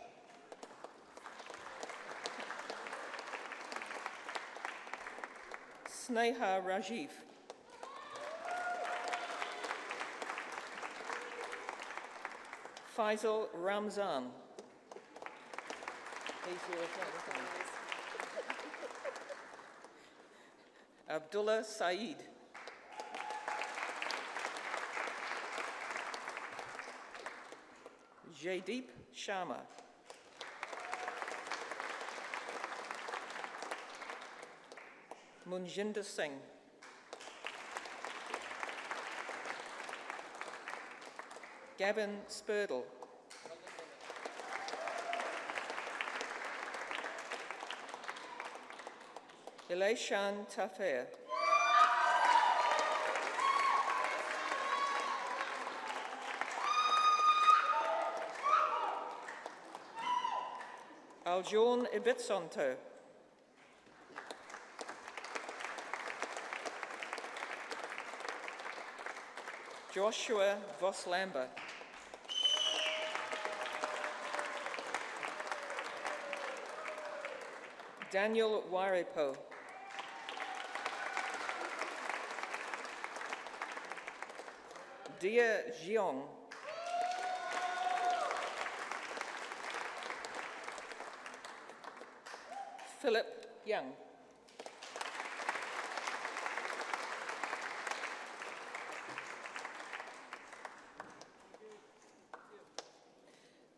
Sneha Rajiv. Faisal Ramzan. He's here as well, isn't he? Abdullah Saeed. Jaydeep Sharma. Munjinder Singh. Gavin Spurdle. Ilayshan Tafer. Aljon Ibitsonto. Joshua Voslamba. Daniel Wairepo. Dia Jiong. Philip Young.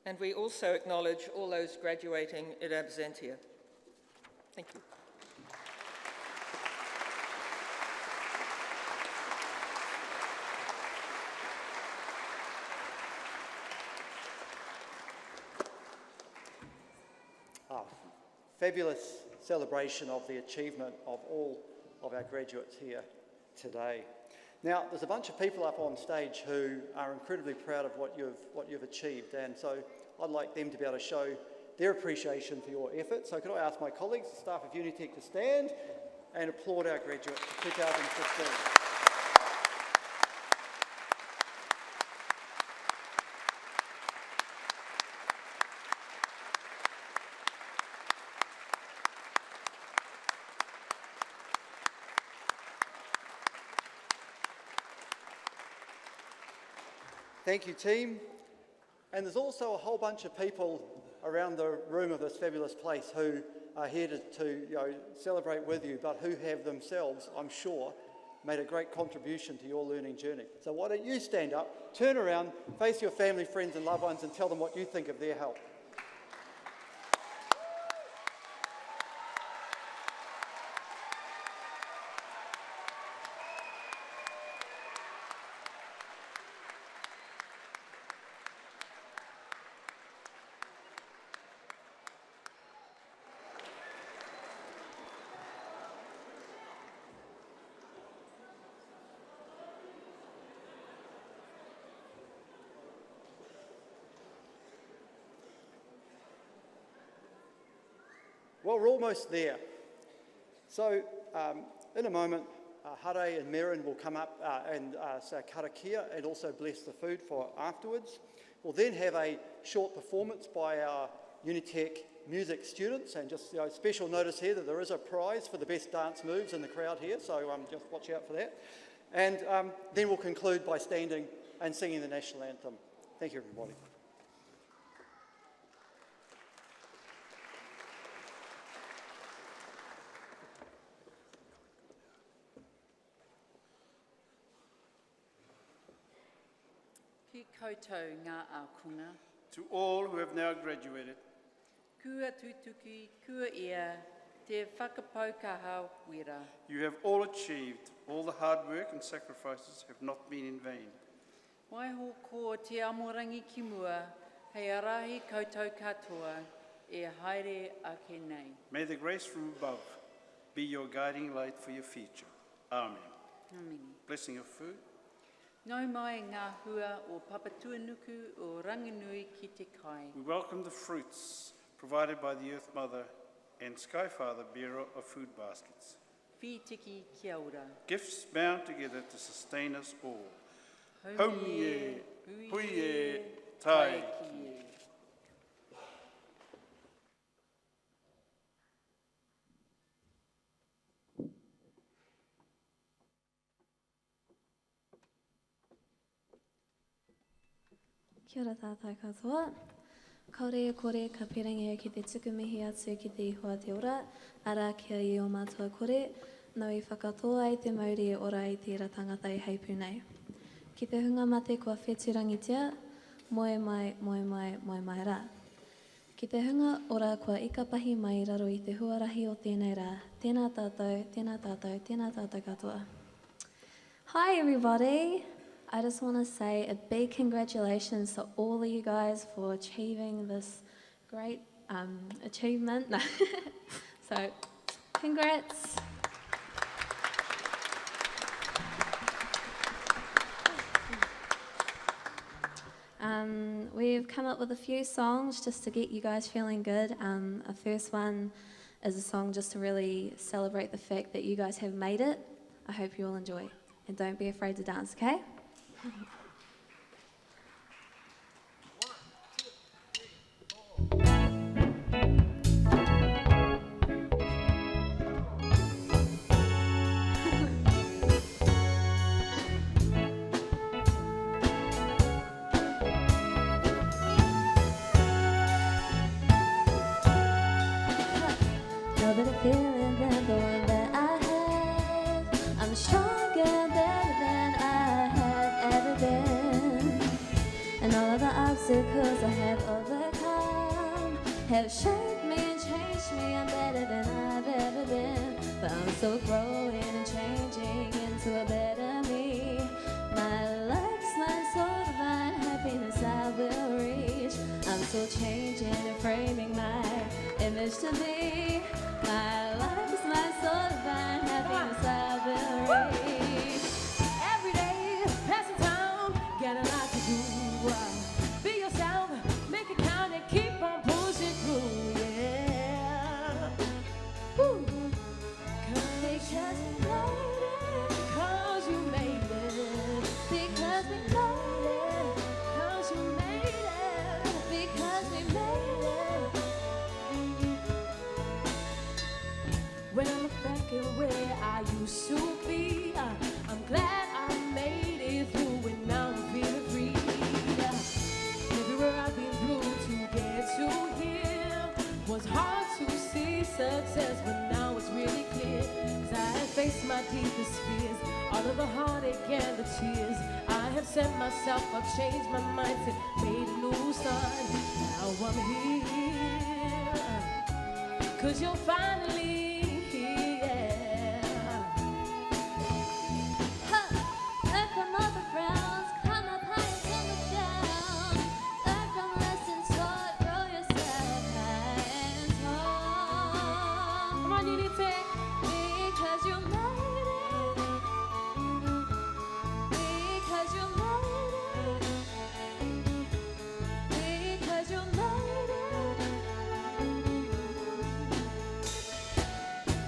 And we also acknowledge all those graduating in absentia. Thank you. Fabulous celebration of the achievement of all of our graduates here today. Now, there's a bunch of people up on stage who are incredibly proud of what you've achieved, and so I'd like them to be able to show their appreciation for your efforts. So could I ask my colleagues, the staff of Unitec, to stand and applaud our graduates for 2015. Thank you, team. And there's also a whole bunch of people around the room of this fabulous place who are here to celebrate with you, but who have themselves, I'm sure, made a great contribution to your learning journey. So why don't you stand up, turn around, face your family, friends and loved ones and tell them what you think of their help. Well, we're almost there. So in a moment, Hare and Merrin will come up and say karakia and also bless the food for afterwards. We'll then have a short performance by our Unitec music students, and just special notice here that there is a prize for the best dance moves in the crowd here, so just watch out for that. And then we'll conclude by standing and singing the national anthem. Thank you, everybody. Ki koutou ngā ākunga, To all who have now graduated, kua tutuki, kua ia, te whakapaukaha wera. you have all achieved. All the hard work and sacrifices have not been in vain. Waiho ko te amorangi ki mua, hei arahi koutou katoa, e haere ake nei. May the grace from above be your guiding light for your future. Amen. Amen. Blessing of food. Nau mai ngā hua o Papatuanuku o Ranginui ki te kai. We welcome the fruits provided by the Earth Mother and Sky Father, bearer of food baskets. Whi tiki kia ora. Gifts bound together to sustain us all. Haumi e, hui e, tai ki e. Kia ora tātou katoa. Kaore e kore ka pirangia ki te tukumihi atu ki te ihua te ora, ara kia i o mātua kore, nau I whakatoa I te mauri e ora I tērā tangata I heipu nei. Ki te hunga mate kua wheturangitia, moe mai, moe mai, moe mai rā. Ki te hunga ora kua ikapahi mai raro I te huarahi o tēnei rā. Tēnā tātou, tēnā tātou, tēnā tātou katoa. Hi everybody! I just want to say a big congratulations to all of you guys for achieving this great achievement. So, congrats. We've come up with a few songs just to get you guys feeling good. Our first one is a song just to really celebrate the fact that you guys have made it. I hope you all enjoy. And don't be afraid to dance, okay? No better feeling than the one that I have. I'm stronger than I have ever been. And all of the obstacles I have overcome have shaped me and changed me. I'm better than I've ever been. But I'm still growing and changing into a better me. My life's my soul, divine happiness I will reach. I'm still changing and framing my image to be. My life is my soul, divine happiness I will reach. Every day, passing time, got a lot to do. Be yourself, make it count and keep on pushing through, yeah. Woo. Because you made it. Because we made it. Because you made it. Because we made it. When I look back at where I used to be, I'm glad I made it through and now I'm feeling free. Everywhere I've been through to get to here was hard to see success, but now it's really clear. 'Cause I have faced my deepest fears, all of the heartache and the tears. I have set myself up, changed my mindset, made a new start. Now I'm here. 'Cause you're finally here. Learn from all the frowns, come up high and look down. Learn from lessons taught, grow yourself high and tall. Come on, Unitec. Because you made it. Because you made it. Because you made it.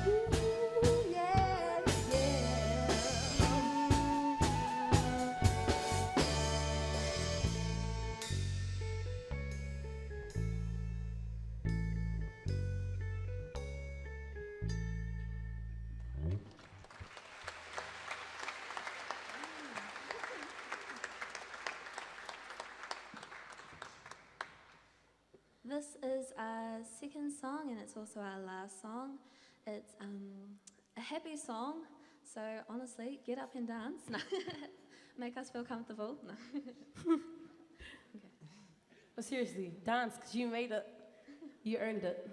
Ooh, yeah, yeah. This is our second song, and it's also our last song. It's a happy song, so honestly, get up and dance. No. Make us feel comfortable. No. But seriously, dance, because you made it. You earned it.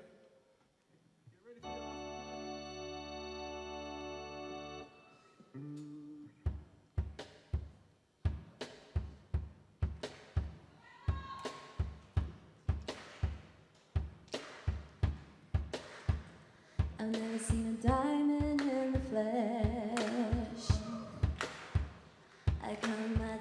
I've never seen a diamond in the flesh. I count my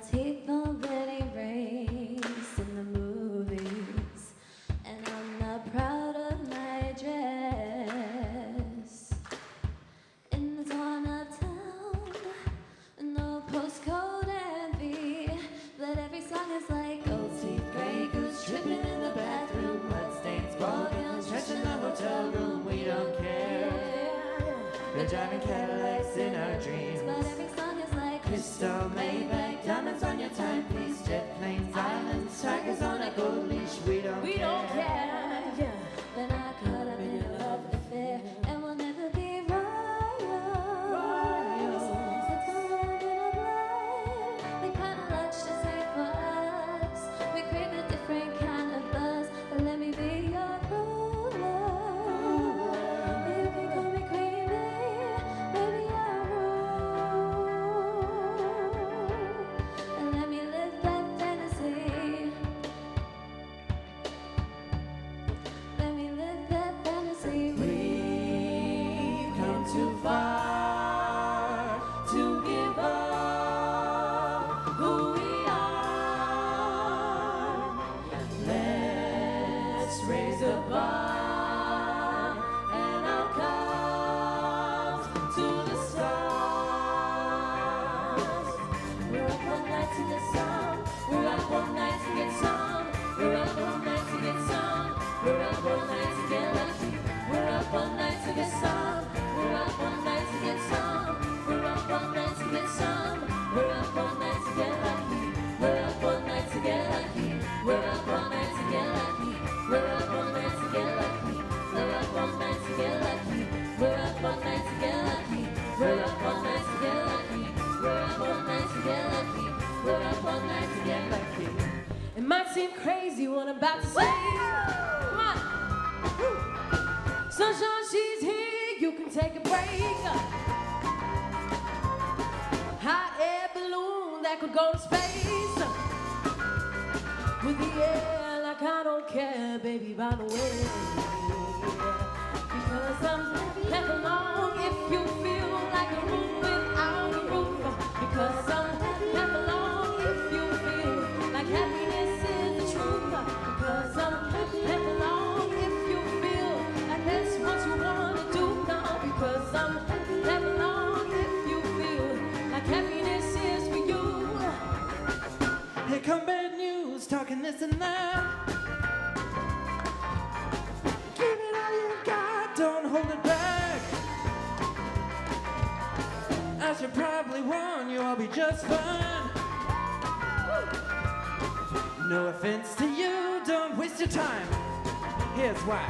We're driving Cadillacs in our dreams. But every song is like Crystal, Maybach, diamonds on your timepiece, jet planes, islands, tigers on a gold leash. We don't care. Yeah. Then I caught up in a love affair, and we'll never be royals. It's all I've been a blind. The kind of luck just ain't for us. We crave a different kind of buzz, but let me be your ruler. You can call me Queenie, baby, I'll rule. And let me live that fantasy. Let me live that fantasy. We've come too far to give up who we are. Let's raise the bar and our cups to the stars. We're up all night to get some. We're up all night to get some. We're up all night to get some. We're up all night to get lucky. We're up all night to get some. We're up all night to get some. We're up all night to get some. We're up all night to get lucky. We're up all night to get lucky. We're up all night to get lucky. We're up all night to get lucky. We're up all night to get lucky. We're up all night to get lucky. We're up all night to get lucky. We're up all night to get lucky. We're up all night to get lucky. It might seem crazy what I'm about to say. Come on. Sunshine, she's here, you can take a break. Hot air balloon that could go to space. With the air like I don't care, baby, by the way. Because I'm left alone if you feel like a room without a roof. Because I'm left alone if you feel like happiness is the truth. Because I'm left alone if you feel like that's what you want to do now. Because I'm left alone if you feel like happiness is for you. Here come bad news, talking this and that. Give it all you got, don't hold it back. I should probably warn you, I'll be just fine. No offense to you, don't waste your time. Here's why.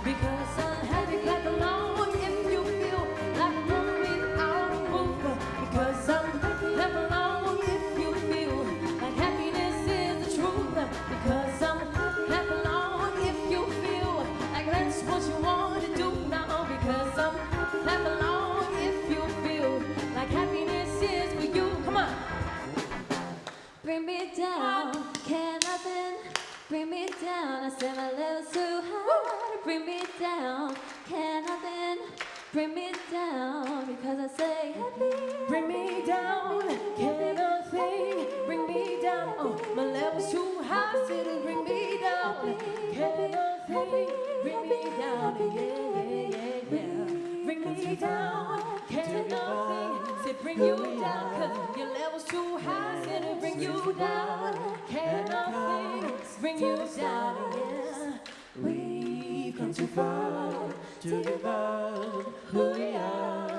Because I'm happy clap along if you feel like a room without a roof. Because I'm left alone if you feel like happiness is the truth. Because I'm left alone if you feel like that's what you want to do now. Because I'm left alone if you feel like happiness is for you. Come on. Bring me down, can't nothing bring me down. I set my levels too high to bring me down. Can't nothing bring me down because I say happy. Bring me down, can't nothing bring me down. Oh, my level's too high, so it'll bring me down. Can't nothing bring me down. Yeah. Bring me down, can't nothing say bring you down. 'Cause your level's too high, so it'll bring you down. Can't nothing bring you down. Yeah. We've come too far to give up who we are.